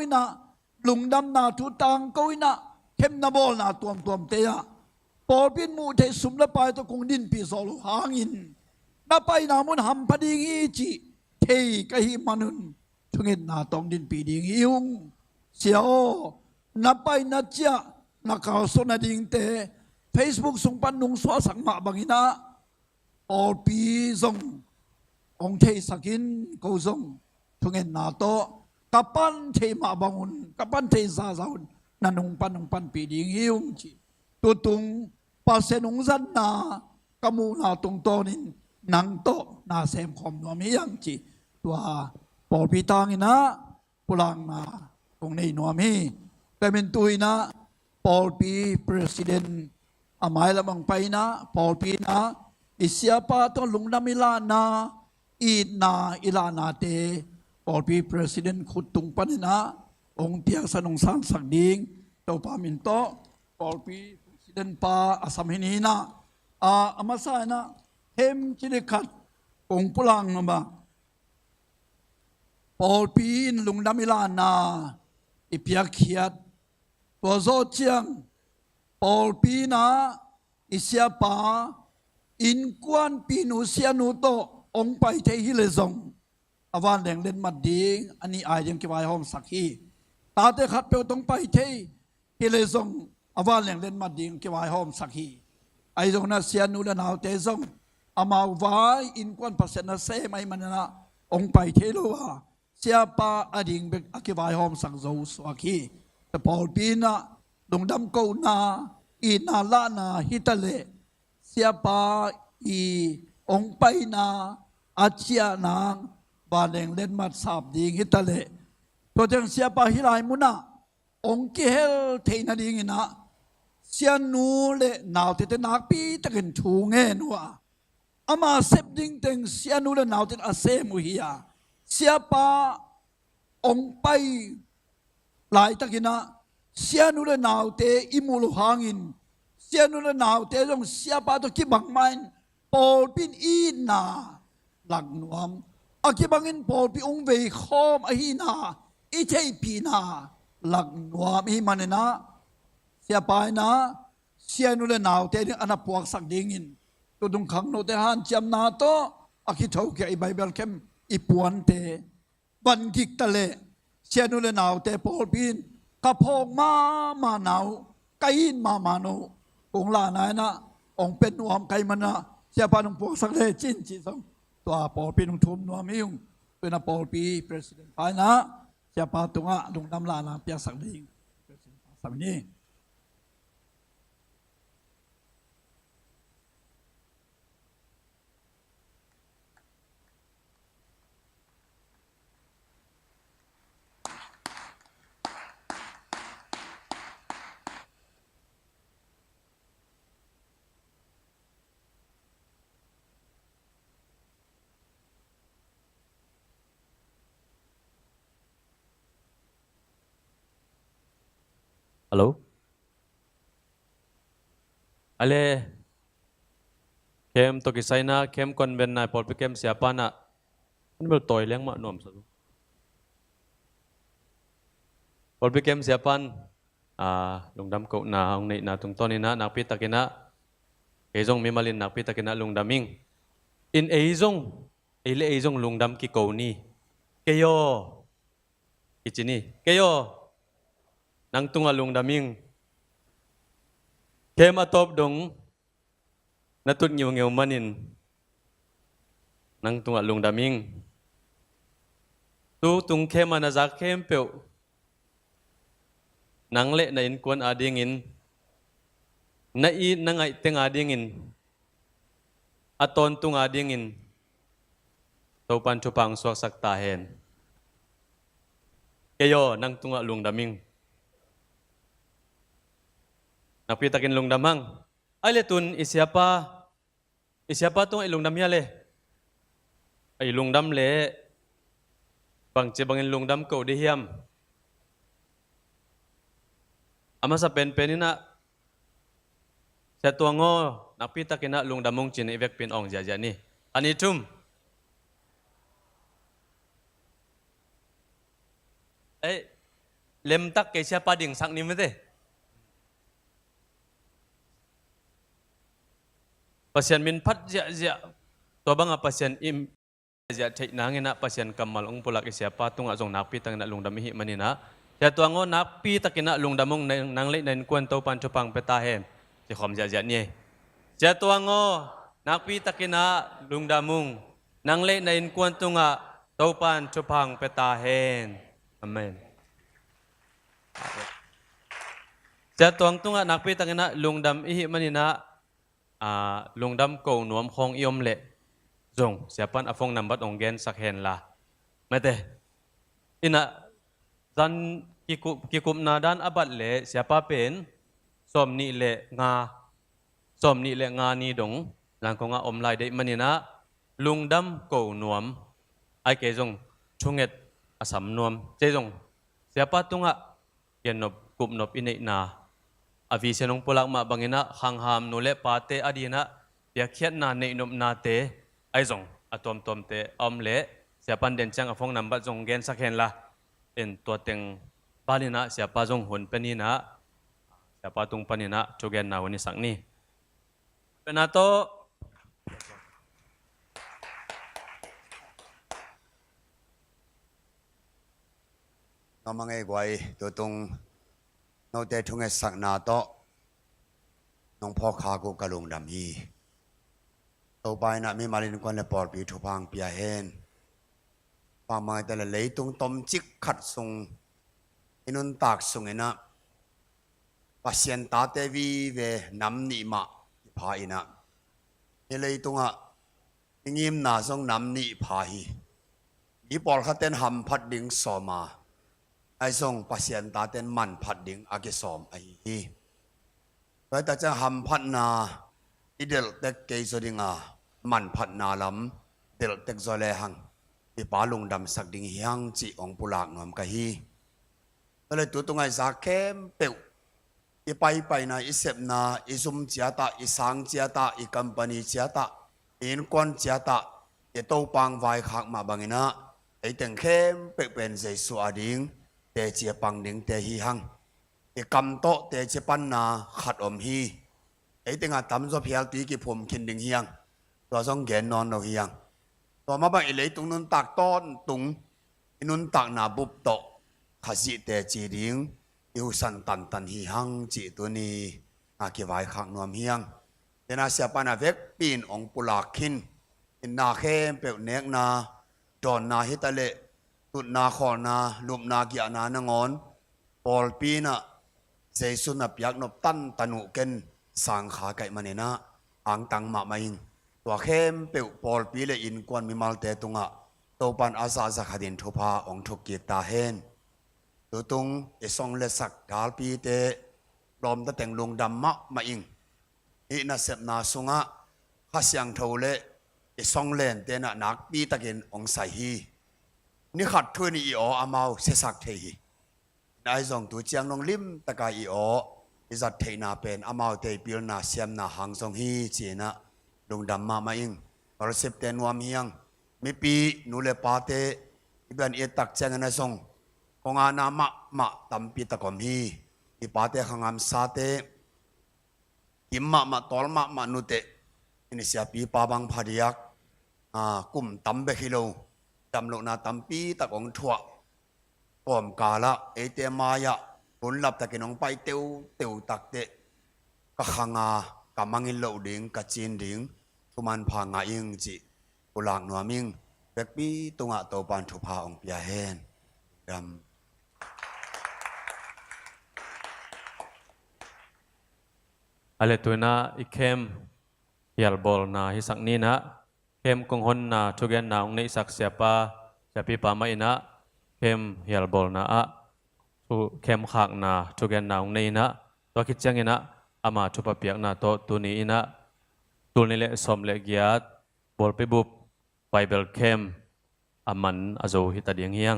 อินะลุงดำนาทุตังก็อินะเข้มนาบอลนาตัวเตะปอปินมูเทสุมละไปตัวคงดินปีโซโลห่างอินนาไปนามุนหำพดิงอีจีเทกะฮิมานุนช่วงเงินนาต้องดินปีดิงฮิวงเสียวนับไปนัดเจ้านักข่าวสนดิงเตะ Facebook ส่งปันนุงสวสังมาบังอินะออปีซงองเทสักินกูซงช่วงเงินนาโตกับปันเทมาบังุนกับปันเทซาซาอุนนันนุงปันปีดิงฮิวงจีตัวตุงปัสเซนุงซันนากมูนาตุงโตนินนังโตนาเซมคอมนัวมียังจีตัวปอปีตังอินะปุลังนาตรงนี้นัวมีแต่เป็นตุยนะปอปีประธานอามายละบังไปนะปอปีนะอิสยาปาต้องลงนามิลานาอีนาอิลานาเตปอปีประธานขุดตุงปันนะองเตียงสนงสร้างสังดิง ตัวปามินโตปอลปีเดินปาอาสามหินีนะอามาสายนะเฮมจิลิขัดกงพลังนะบ้าปอลปีนลุงดามิลานาอิพิอาขียดตัวโซเชียงปอลปีนะอิเสียปาอินกวนปีนุเสียนุโตองไปเทฮิเลซงอาวานแดงเล่นมัดดิงอันนี้อายังเก็บไว้ห้องสักฮีตาเตขัดเปียวต้องไปเทฮิเลซงอาวานแดงเล่นมัดดิงเก็บไว้ห้องสักฮีไอซงน่ะเสียนุเดนเอาเตซงอามาไว้อินกวนพัศนาเซไม่มันนะองไปเทโลวาเสียปาอดิ่งเบกเก็บไว้ห้องสักโซสวักฮีแต่พอปีนะดงดำกูนาอีนาลานาฮิตาเลsiapa ong pai na achia nang baleng len mat sap ding hitale to jang siapa hilai muna ong ki hel theina ding ina sian nu le naw te te nak pi takin thu nge nuwa ama sep ding teng sian nu le naw te ase mu hiya siapa ong pai lai takina sian nu le naw te imulu hangin sia nu le naw te jong siapa to ki bang main pol pin in na lag nuam aki bangin pol pi ong ve khom a hi na i thei pi na lag nuam hi manena siapa na sia nu le naw te ni ana puak sak dingin to dung khang no te han cham na to aki thau ke i bible kem i puan te ban gik ta le sia nu le naw te pol pin ka phong ma naw kain ma noองลานายนะองเป็นนวมไกมันนะเสียปานุงพวกสักเลยจินจีสงตัวปอปีนุงทุมนวมยุ่งเป็นปอปีประธานไปนะเสียปาตุงะดุงดำลานาเปียสักเลยประธานสามีนี้ Halo? Ale, kem to kisay na, kem konben na, polpi kem siapa na, ano ba toy lang manom sa polpi kem siapan, lungdam ko na, ang na tung toni na, nakpita kina, ezong mimalin nakpita kina lungdaming. In ile ezong lungdam kikaw ni, kayo, ichini, kayo, nang tungalong daming kem atop dong natut ngiw manin nang tungalong daming tu tung kem anazak kem peu nang le na inkwan adingin na i nangay teng adingin aton tung adingin topan chupang swak saktahen kayo nang tungalong daming napitakin lungdamang. Ay letun, isyapa tong ilungdam yale. Ay lungdam le, bangin lungdam ko dihiyam. Ama sa pen-penin na, sa tuwango, napitakin na lungdamong chinivek pinong jaja ni. Anitum. Ay, lemtak kay siapa ding sak ni mete. Pasien min pat ja to banga pasien im ja thei nangin na pasien kamal ong pulak siapa tung azong nakpi tang na lungdamihi manina ja tuango nakpi takina lungdamong nangle nen kwento panchupang petahen si khom ja ni ja tuango nakpi takina lungdamong nangle nen kwento nga topan chupang petahen amen ja tuang tunga nakpi takina lungdam ihi manina lungdam ko nuam khong iom le zong siapan afong nambat onggen sakhen la mete ina zan kikup na dan abat le siapa pen som ni le nga ni dong lang ko nga omlai de manina lungdam ko nuam ai ke zong chunget asam nuam je zong siapa tunga genop กุบนบอินเนนาอวิเชนงปุลักมาบังอินะขังหามนุเลปาเตอดีนะเปียกเขียนนาเนนบนาเตไอจงอตอมตอมเตอมเลเสียปันเดนจังอฟงนำบัดจงเกนสักเห็นละเป็นตัวเต็งบาลินะเสียปาจงหุนเป็นนี่นะเสียปาตุงปนินะจูเกนนาวันนี้สักนี้เป็นนาโตน้องมังเอกไว้ตัวตรงน้องแต่ทุ่งเอสักนาโตน้องพ่อขากูกะลงดำฮีตัวไปนะมีมาลินกวนและปอดปีทุพังเปียเฮนปามาแต่ละเลยตรงต้มจิกขัดทรงอินุนตากทรงเองนะปัสยันตาเตวีเวน้ำนิมาพาอินะนี่เลยตรงอ่ะงิมนาทรงน้ำนิพาฮีอีปอลขัดเต้นหำพัดดิ่งสอมาไอ้ทรงปัสยันตาเต้นมันพัดดิ่งอากิสอมไอ้ฮีแต่แต่จะหำพัดนาอีเดลเต็กเกยสดิ่งอ่ะมันพัดนาลำเดลเต็กโซเลหังอีปาลงดำสักดิ่งเฮียงจีองปุลากนอมกะฮีก็เลยตัวตรงไอ้สักเข้มเปียวอีไปนะอีเสพนาอีซุมเจียตาอีสังเจียตาอีคัมปานีเจียตาอีนควันเจียตาอีโตปังไวขักมาบังอินะไอ้ตึงเข้มเปียเป็นใจสวดดิ่งเตเจียปังดิ่งเตฮีหังอีกำโตเตเจปันนาขัดอมฮีไอ้ตึงอาตำจะเพียลตีกิผมคินดิ่งเฮียงตัวซ่องแกนนอนเราเฮียงตัวมาบังอีเลยตรงนู้นตักต้นตุงอีนู้นตักนาบุบโตขจิเตจีดิ่งอิวสันตันฮีหังจีตัวนี้อากิไว้ขักนวมเฮียงเดนาเสียปานาเวกปีนองปุลาคินอินนาเข้มเปียวเนกนาดอนนาฮิตาเลตุดนาขอนาลุมนากิอานานังอนปอลปีนะเจสุนับยักนบตันตนุเกนสังขาไก่มันเนนะอังตังมามาอิงตัวเข้มเปียวปอลปีเลอินกวนมิมัลเตตุงะโตปันอาซาจักดินทุพาองทุกิตาเฮนตัวตรงไอซองเลสักดาลปีเตลอมตะแต่งลงดำมะมาอิงอีน่าเสพนาสุงะข้าเสียงเท่าเลไอซองเลนเตน่ะนักปีตะกินองใส่ฮีนี่ขัดถ้วยนี่อีอ๋ออามาเสสักเทฮีนายส่งตัวเจียงน้องลิมตะกายอีอ๋ออิจัดเทนาเป็นอามาเตปิลนาเสียมนาหังส่งฮีเจนะลงดำมาอิงอรเสพเตนวามเฮียงมีปีนูเลปาเตอีบันเอตักเจงนายส่งคงอานามาตัมปีตะกอมฮีอีปาเตขังามซาเตกิมมาตอลมานุเตอินิเสียปีปาบังพาดิยักกุมตัมเบคิโลตัมโลนาตัมปีตะกองถั่วปอมกาละเอเตมายะผลลัพธ์ตะกินองไปเตียวตักเตกะขังากะมังอินโลดิงกะจีนดิงทุมันพางาอิงจิปุลากนัวมิงเบกปีตุงะโตปันทุพาองเปียเฮนดำอะไรตัวน่ะอีเข้มยัลบอลน่ะฮิสักนี้นะเข้มกงหนน่ะทุกอย่างน่ะองในสักเสียปาจะปีปามาอินะเข้มยัลบอลน่ะทุเข้มขากน่ะทุกอย่างน่ะองในนะตัวคิดจังอินะอามาทุปเปียกน่ะโตตัวนี้อินะตัวนี้แหละสมเละเกียรติบอลไปบุบไปเบลเข้มอามันอาโจฮิตาเดียงเฮียง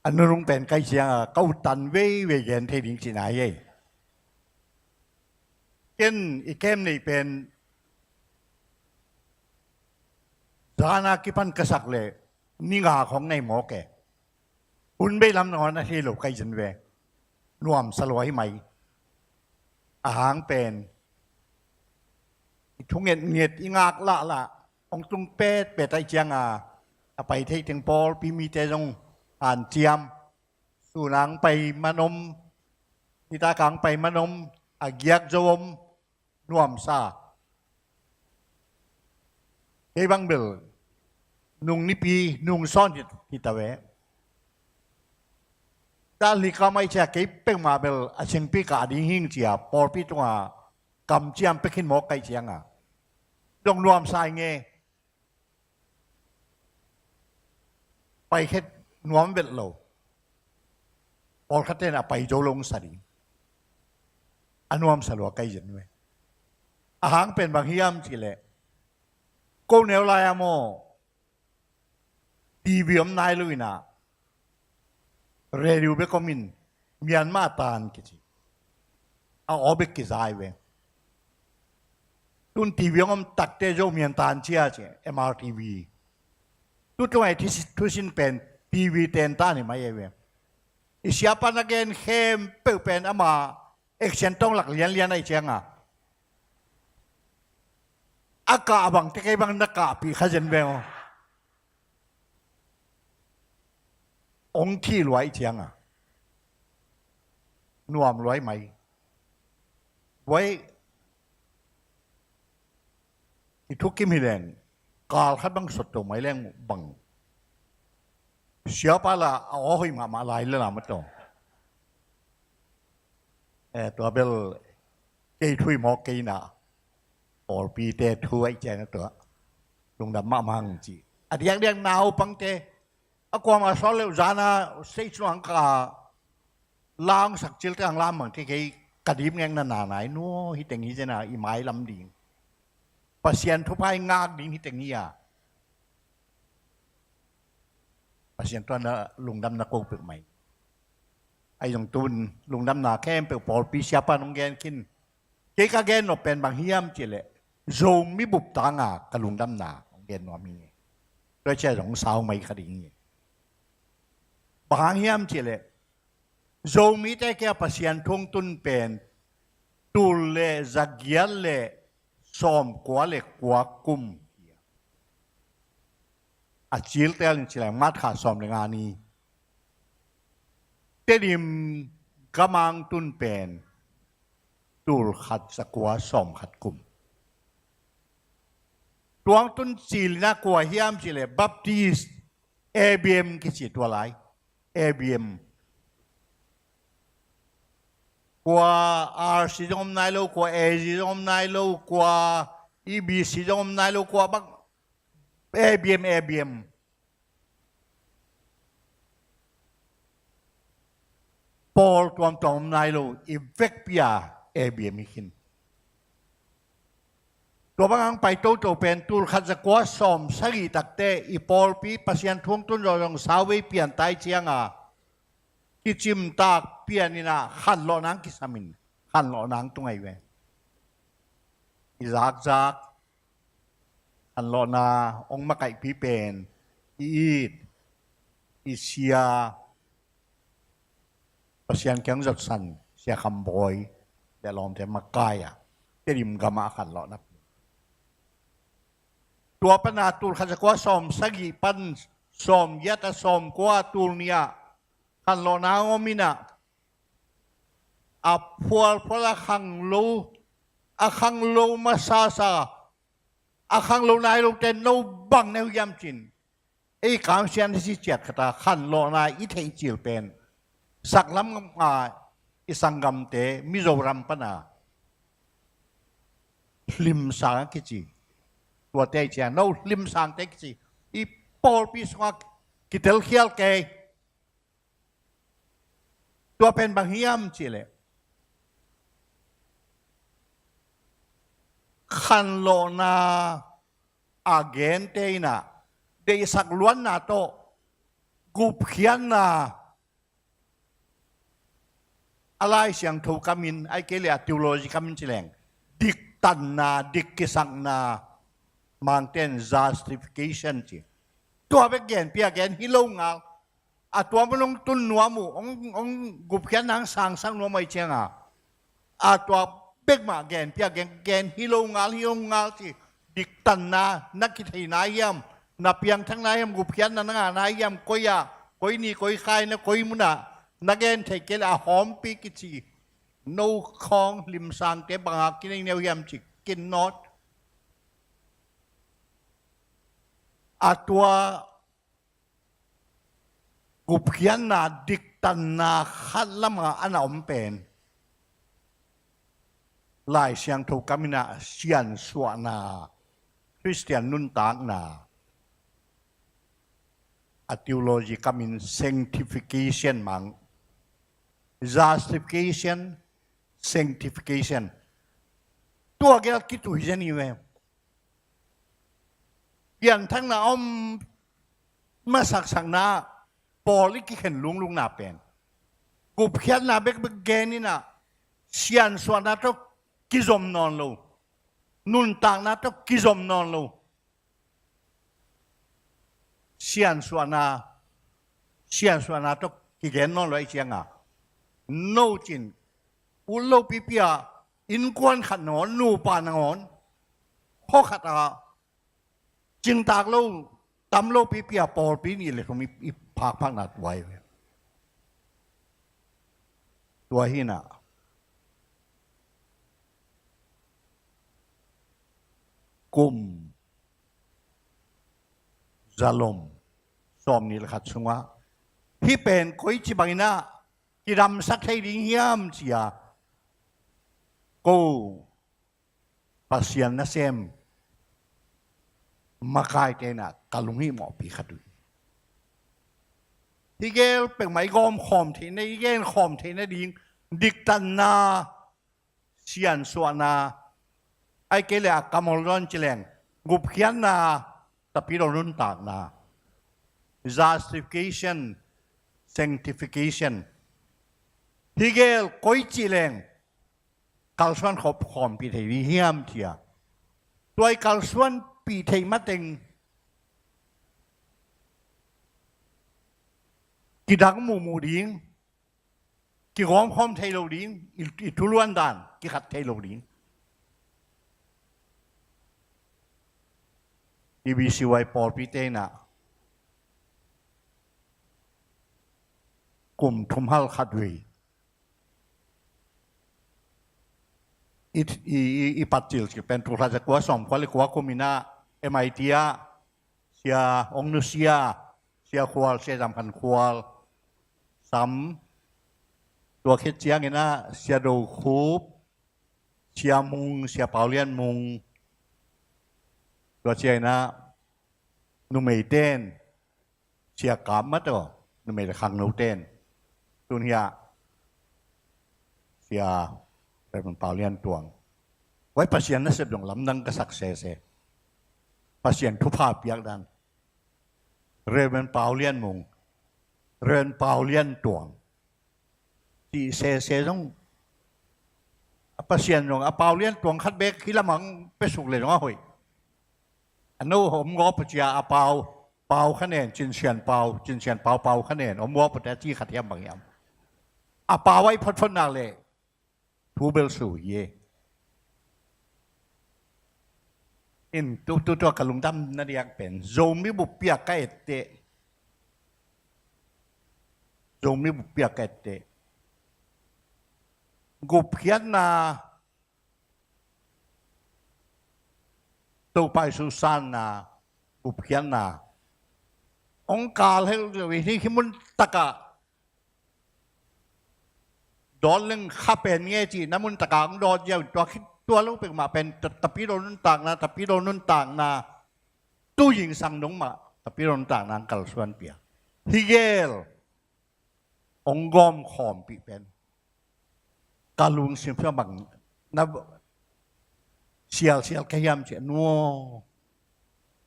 อันนู้นเป็นใกล้เชียงเก้าตันเว่ยเย็นเทดิงสิไหนเอ้เก้นอีกเก้มนี่เป็นสานากิปันกษักเลยนิงาของในหมอแกคุณไม่ลำนอนนะที่หลบใกล้จันเวรวมสลวยไหมอาหารเป็นทุงเงียดอีงากละองตุงเป็ดไอเจียงไปเที่ถึงปอลปีมีเตจงอ่านเจียมสู่หลังไปมานมนิตากลางไปมานมอาเกียกจวมน่วมซาเฮบังเบลนุงนิปีนุงซ่อนที่ตะเวตาลิกาไม่ใช่เก็บเป็นมาเบลอาเชงปีกาดิหิงเจียปอลปีตัวกำเจียมไปขึ้นหมอกไกเจียงดงน่วมซายเงไปแค่นวมเบ็ดโลพอคัดเตนะไปโจลงสรี อันวมสลัวไกยันเว้อาหารเป็นบางฮิยามจิเลกูเนวลายโมทีวีอมนายลุยนะเรดิโอเบคอมินเมียนมาตานกิจิเอาออกไปกิจายเวตุนทีวีอมตักเตโจเมียนตานเชียเจMRTVตุตัวไอ้ที่ทุสินเป็นทีวีเต็นตานี่ไม่เวอิสยาปนักเกนเข้มเปิดเป็นอามาเอ็กเซนต้องหลักเลียนไอ้เจียงอ่ะอากาบังที่ใครบังนักกาปีขจันเวงองที่รวยเจียงอ่ะนวมรวยไหมไว้ที่ทุกกิมฮิเลนกาลขัดบังสดตัวไม่แรงบังเสียปะละเอาหิมะมาลายเลยนะมันต้องตัวเบลเกยทุยหมอกเกยน่ะออปีเตทุยแจงตัวลงดำมามังจีอันยังเรียงนาวปังเตอากวมาสอนเลวจานะเสียชวงกาล้างสักจิลต่างล้างเหมือนที่เกยกระดิบเงี้ยนานๆไหนนู้ฮิตอย่างนี้จะน่ะอีไม้ลำดิ่งปัสเซียนทุพายงากดิ่งฮิตอย่างนี้อ่ะปัสเซียนตัวนั้นลงดำนักโกเปิดใหม่ไอ้ตรงตุนลงดำนาแค่เปิดปอลปีเสียปานงแกนกินเกยกแกนนเป็นบางฮิยามจิเลโจมีบุบตางากระลงดำนาของแกนว่ามีโดยใช้ของสาวไม่คดีนี้บางฮิยามจิเลโจมีแต่แค่ปัสเซียนทงตุนเป็นตุลเลจักเกียเลสอมกัวเลกัวกุมอาจิลเตลินจิเลมัดขาสอมในงานนี้เตดิมกำลังตุนเป็นตูลขัดสกัวสอมขัดกุมตัวตุนจิลนักกัวฮิยามจิเลบัพติสABM กิจตัวไรABMกัว R สิจงนายโลกัว A สิจงนายโลกัว EB สิจงนายโลกัวบัก ABM Paul ตัวนายโลอีเวกพิอา ABM หินตัวบางไปโตเป็นตูลขัดสกัวสอมสกีตักเตอีปอลปีปัสยันทวงตุนรองสาวเวเปลี่ยนไตเจียงอ่ะที่จิมตากเปลี่ยนนี่นะขันหล่อนังกิสามินขันหล่อนังตรงไหนเว้อีจากขันหล่อนาองมาไก่พีเป็นอีดอีเชียปัสยันแข็งจัดสันเสียคำบอยแต่ลอมแต่มาใกล้อ่ะเตริมกามาขันหล่อนับตัวปนาตูลขันสกัวสอมสกีปันสอมยัตสอมกัวตูลเนี่ยขันหล่อนางมินะพัวพละขังโลขังโลมาซาขังโลนายโลเตนโนบังเนวยามจินไอ้กามเชียนที่เจ็ดขตาขันหล่อนายอิเทงจิลเป็นสักลำอิสังกัมเตมิโซรัมปนาลิมสังกิจิตัวเตเจียนโนลิมสังเตกิจิอีปอลปิสวากิเทลเคียลเกตัวเป็นบางฮิยามจิเลขันโลนาอาเกนเตนะเดยสักล้วนนาโตกุบเขียนนาอะไรเสียงถูกกามินไอเกลียติวโลจิกามินจิเลงดิกตันนาดิกกิสังนามังเทน justification จิตัวเป็นเกนเปียเกนฮิโลงาตัวมันลงตุนนัวมูองกุบเขียนนางสังนัวไม่เชียงตัวเบกมาเกนเปียเกนฮิโลงาที่ดิกตันนานักกิจนายยมนับเพียงทั้งนายยมกุบเขียนนายยมก้อยนี่ก้อยใครนะก้อยมุนะนักเกนเทเกลหอมปีกิจีโนคองลิมสังเตบังอากินเนียวยมจิกินนอตตัวกุบเขียนนาดิกตันนาขัดละมาอันอมเป็นลายเสียงถูกกามินาเสียนสวนาคริสเตียนนุนตากนาติวโลจีกามิน sanctification มัง justification sanctification ตัวแกคิดตัวจะนี่เว้ยอย่างทั้งนั้นมาสักนาปอลิกิเห็นลุงนาเป็นกูเพียนนาเบกแกนี่นะเชียนส่วนนั้นต้องกิจมนอนลูนุนต่างนั้นต้องกิจมนอนลูเชียนส่วนนั้นต้องกิเกนนอนเลยเชียงอ่ะโนจินอุลโลปิเปียอินกวนขัดนอนนูปานอนพ่อขัดจึงตากโลตำโลปิเปียปอลปีนี่เลยเขามีพักนัดไว้ตัวหิน่ะกุมจาลมสอมนี่แหละครับชังว่าที่เป็นคุยจิบังนะที่รำสักให้ดิ้งยามเสียกูปัสยันนะเซมมาคายเจน่ะกาลุงหิหมอปีขัดที่เกลเป็นไม้กอมขอมที่ในเกลขอมที่ในดิ้งดิกตันนาเชียนสวนาไอเกลอะกามอลรอนจิเลงกุบเขียนนาตะปีเรารุ่นต่างนา justification sanctification ที่เกลก้อยจิเลงกัลส่วนขบขอมปีเทวิเฮียมเทียตัวกัลส่วนปีเทมาเต็งกิดังมูดิ้งกิร้องพร้อมเทโลดิ้งอิทุล้วนด่านกิขัดเทโลดิ้งอีบีซีไวปอลปีเตน่ะกลุ่มทุมฮัลขัดวีอีปัจจิลที่เป็นตัวราชกัวสมควรเลยกัวคุมินาMIT เสียองนุเซียเสียควอลเสียจำพันควอลซ้ำตัวคิดเจียงนะเสียดูคูบเสียมุงเสียเปาเลียนมุงตัวเชียนะนุ่มเต้นเชียกามมาตัวนุ่มขังนุ่เต้นตัวนี้เสียเป็นเปาเลียนตวงไว้ปัสยันนั่นสุดลงลำดังกษักเสเสปัสยันทุพาพยักดันเรียนเปาเลียนมุงเรียนเปาเลียนตวงที่เสต้องปัสยันลงเปาเลียนตวงคัดเบกขี้ละมังไปสุกเลยน้องหอยอันนู้ผมงอปัจจัยเปาคะแนนจินเชียนเปาคะแนนผมงอปัจจัยที่ขัดแย้งบางอย่างเปาไว้พ้นนาเลยทูเบลสูเยอินตัวกะลุงดำนั่นเรียกเป็นโจมิบุปเปียกเอเตกุบเขียนนาตัวไปสุสานนากุบเขียนนาองค์การให้วิธีที่มันตะกะดอนเรื่องข้าเป็นเงี้ยจีน้ำมันตะกางดอนเยอะตัวลูกเป็นมาเป็นตะปีโดนต่างนะตะปีโดนต่างนะตู้หญิงสั่งน้องมาตะปีโดนต่างนางกัลส่วนเปียฮิเกลองกอมขอมปีเป็นกาลุงเสียงเพื่อบังนับเชียลขยำเชียนัว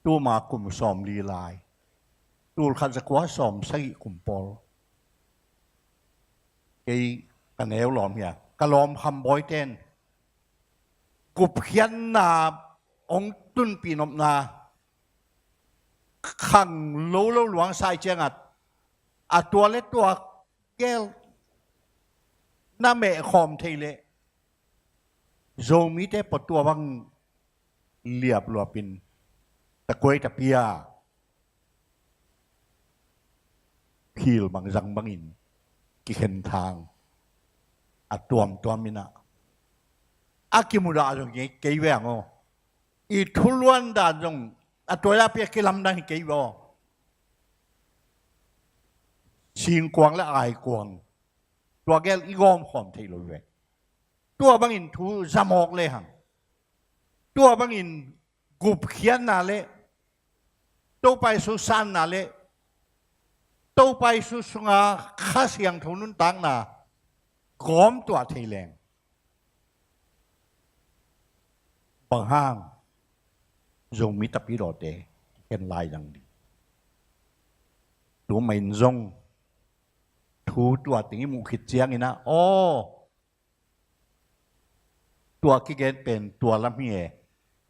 ตัวมากลุ่มสอมลีลายตัวขันสกวาสอมใส่กลุ่มปอลไอ้กันแนวหลอมเนี่ยกะลอมคำบอยเต้นกุบเขียนนาองตุนปีนมนาขังโลหลวงสายเจียงตัวเล็กตัวแก้วน้าเมฆอมเทเลโจมีแต่ปตัวบังเลียบหลัวปินตะกวยตะเปียพิลบางจังบางอินกิเห็นทางตัวมินะอากิมุดาจงเกี่ยวแหวงอีทุล้วนดาจงตัวละเปียกิลำดังเกี่ยวชิงกวางและอายกวางตัวแกอีกอมหอมเทลเวตัวบางอินทูจามอกเลยหังตัวบางอินกุบเขียนนาเลตัวไปสุสานนาเลตัวไปสุสงาข้าเสียงทุนุนตังนากอมตัวเทแรง บางห้างจงมีตะปีโรเตเห็นลายดังดีตัวไม่จงทูตัวติงมุขิดเจียงนี่นะโอ้ตัวกิเกนเป็นตัวลำเมีย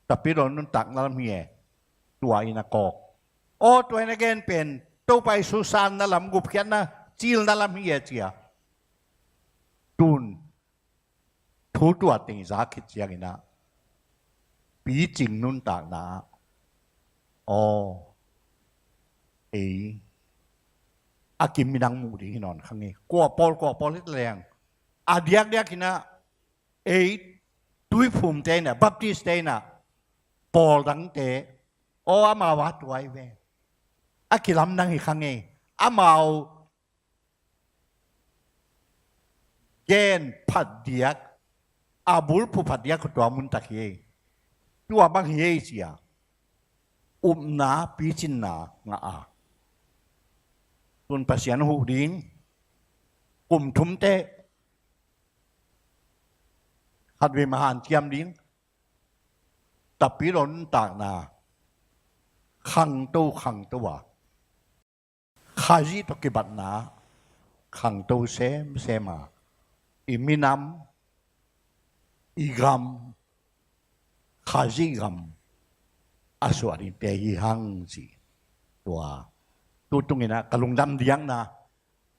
ตะปีโรนุนตักลำเมียตัวอินากอกโอ้ตัวอินาเกนเป็นตัวไปสุสานนั่นลำกุบเขียนนะจีลนั่นลำเมียเจียตุนทูตัวติงจากขิดเจียงนี่นะปีจิงนุนตักนะอ๋ออากิมมีดังมูดีที่นอนข้างนี้กลัวปอลลิดแรงอาเดียกกินะตุยภูมิเตนะบัพติสเตนะปอลดังเตโอ้อามาวัดไว้เวอากิลำดังอีกข้างนี้อามาเกณฑ์ผัดเดียกอาบุลผู้ผัดเดียกตัวมุนตะเคียตัวบางเฮียเสียนาปีจินนางาตุนภาษาหูดิ้งกลุ่มทุมเตะหัดเวมหานเทียมดิ้งตับปีรนต่างนาขังตัวขาจีตกิบัตนาขังตัวเซมาอิมินำอิกัมขาจีกัมอาสวริเตหิหังจีตัวtungin na kalungdam diang na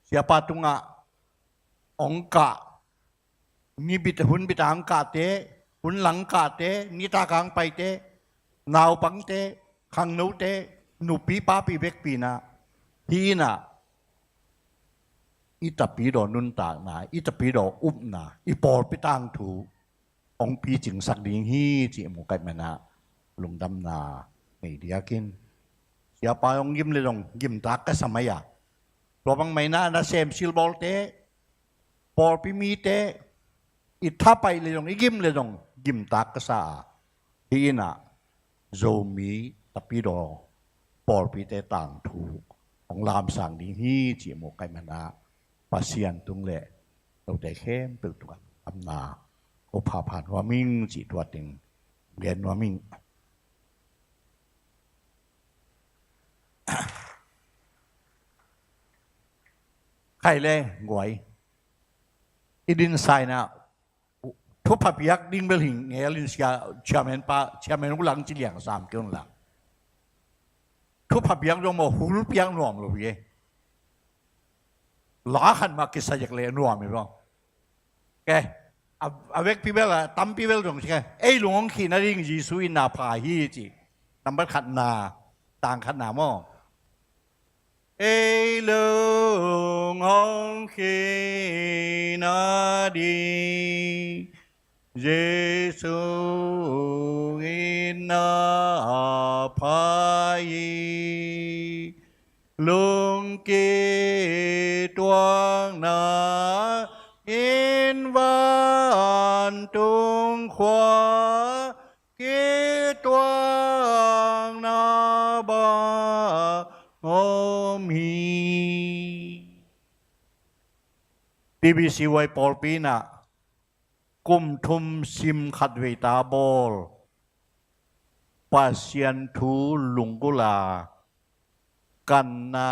siapa tunga ongka ni hun bitang ka te hun lang ka te ni ta kang pai te nau pang te khang nau te nu pi pa pi bek pi na hi na ita pi do nun ta na ita pi do up na I por pi tang thu ong pi jing sak ding hi chi mu kai mana lungdam na nei diakin siapa yang gim ledong gim tak ke sama ya lobang maina na sem silbol te por pimi te itapai ledong igim ledong gim tak ke sa hina zomi tapi do por pi te tang thu ong lam sang ding hi chi mo kai mana pasien tung le lo te khem pe tu amna o pha phan wa ming chi tua ting len wa mingใครเลยงวยอีดินไซน่ะทุบพับยักดิ้งเบลหิงเอลินเซียเชียร์แมนกุลังจีเลียง3 กิโลละทุบพับยักลงมาหูรุปยังนวมเลยพี่หลาขันมากิสยักเลยนวมมั้ยบ้างแกเอาเวกพีเบลอะตั้มพีเบลตรงใช่ไหมหลวงขีนาริงจีสุยนาพาฮีจีตั้มบัดขันนาต่างขันนาหม้อlung hong khi na đi Giêsu in na phai lung ki tuang na in van tung khoa ki tuang na ba Om Hi BBC ไว้ปอลปีน่ะกุมทุมซิมขัดเวตาบอลปัสยันทูลุงกุลากันนา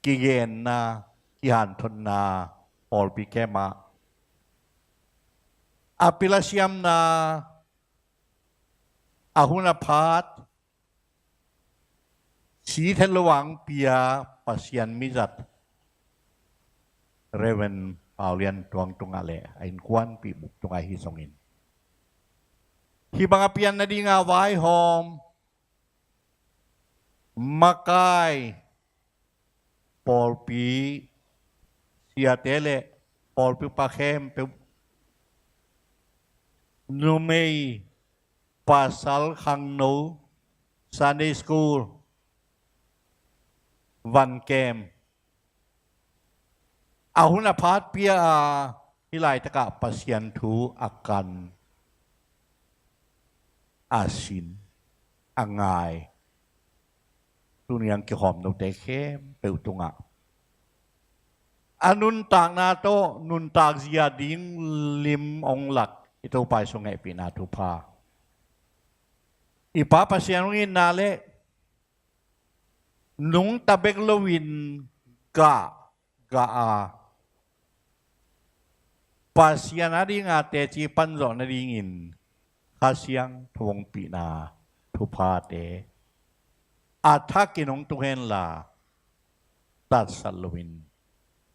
กิเยนนากิหันทนนาปอลปีแกมาอภิลาชิมนาอาหุนาพาดสีเทลวังเปียปัสยันมิจัดเรเวนเปาเลียนตวงตรงอะไรไอ้ควันปีบุกตรงไอฮิสงินที่บางเปียนนาดีงาไว้หอมมาไกปอลปีเสียเตเลปอลปีปาเข้มเปนูเมย์ปัสสัลขังโนซันเดย์สคูลวันเกมเอาหุนพาดเปียที่ไลตะกะปัสยันทูอาการอาสินอ่างายตุนยังเกี่ยวหอมนกเตเข้มเปิลตุงะอนุนต่างนาโตนุนตากเสียดิ้งลิมองหลัก ito pa sungai pinatupa. Ipapasyanuin nale nung tabeglawin ga pasyanari nga te chi panzo na ringin kasyang tuwong pina tupate atakinong tuhen la tatsalawin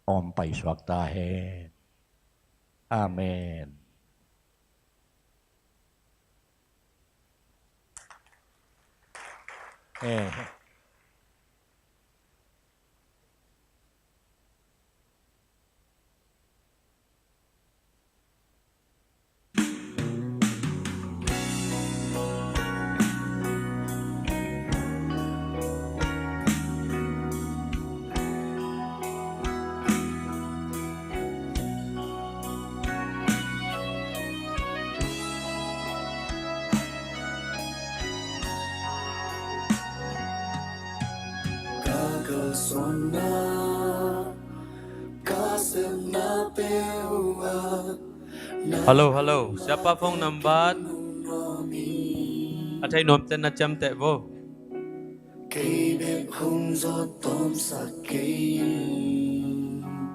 om paiswag tahen. Amen. Halo, siapa phone number? Athai nom ten na cham te vo.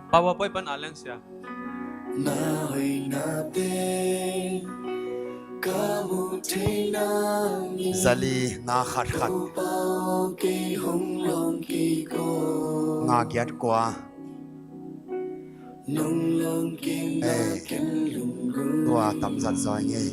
Pawa poi pan alang sia. Zali nga khat nga giat kwa tua tam zat zoi nghe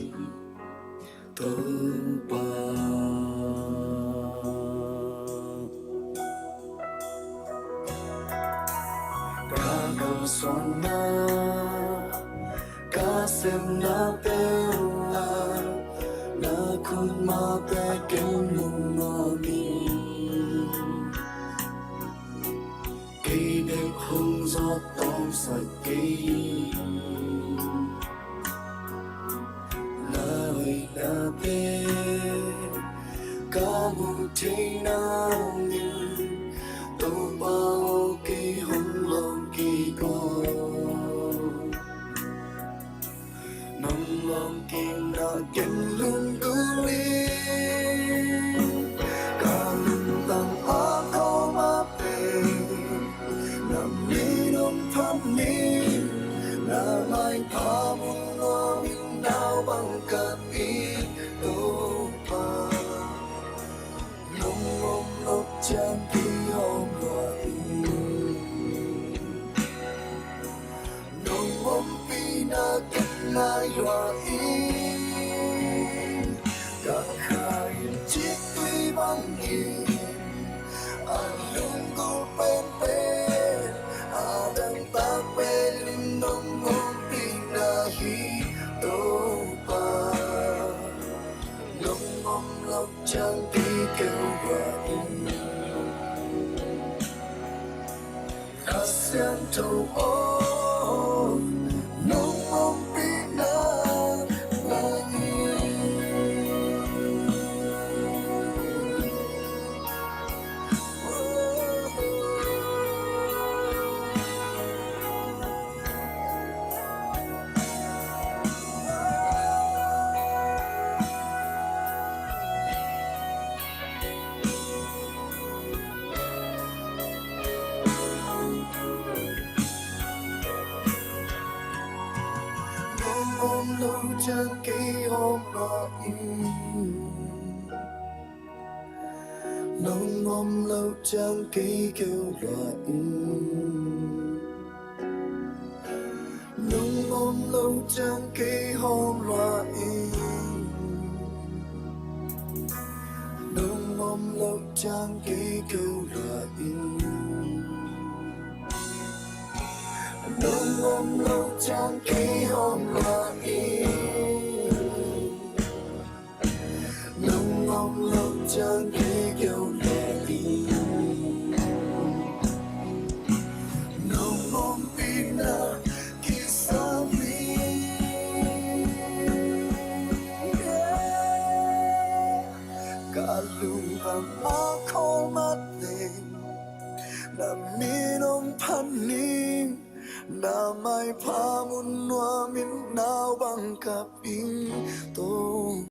Damay pamunwa min naw bangkap ing to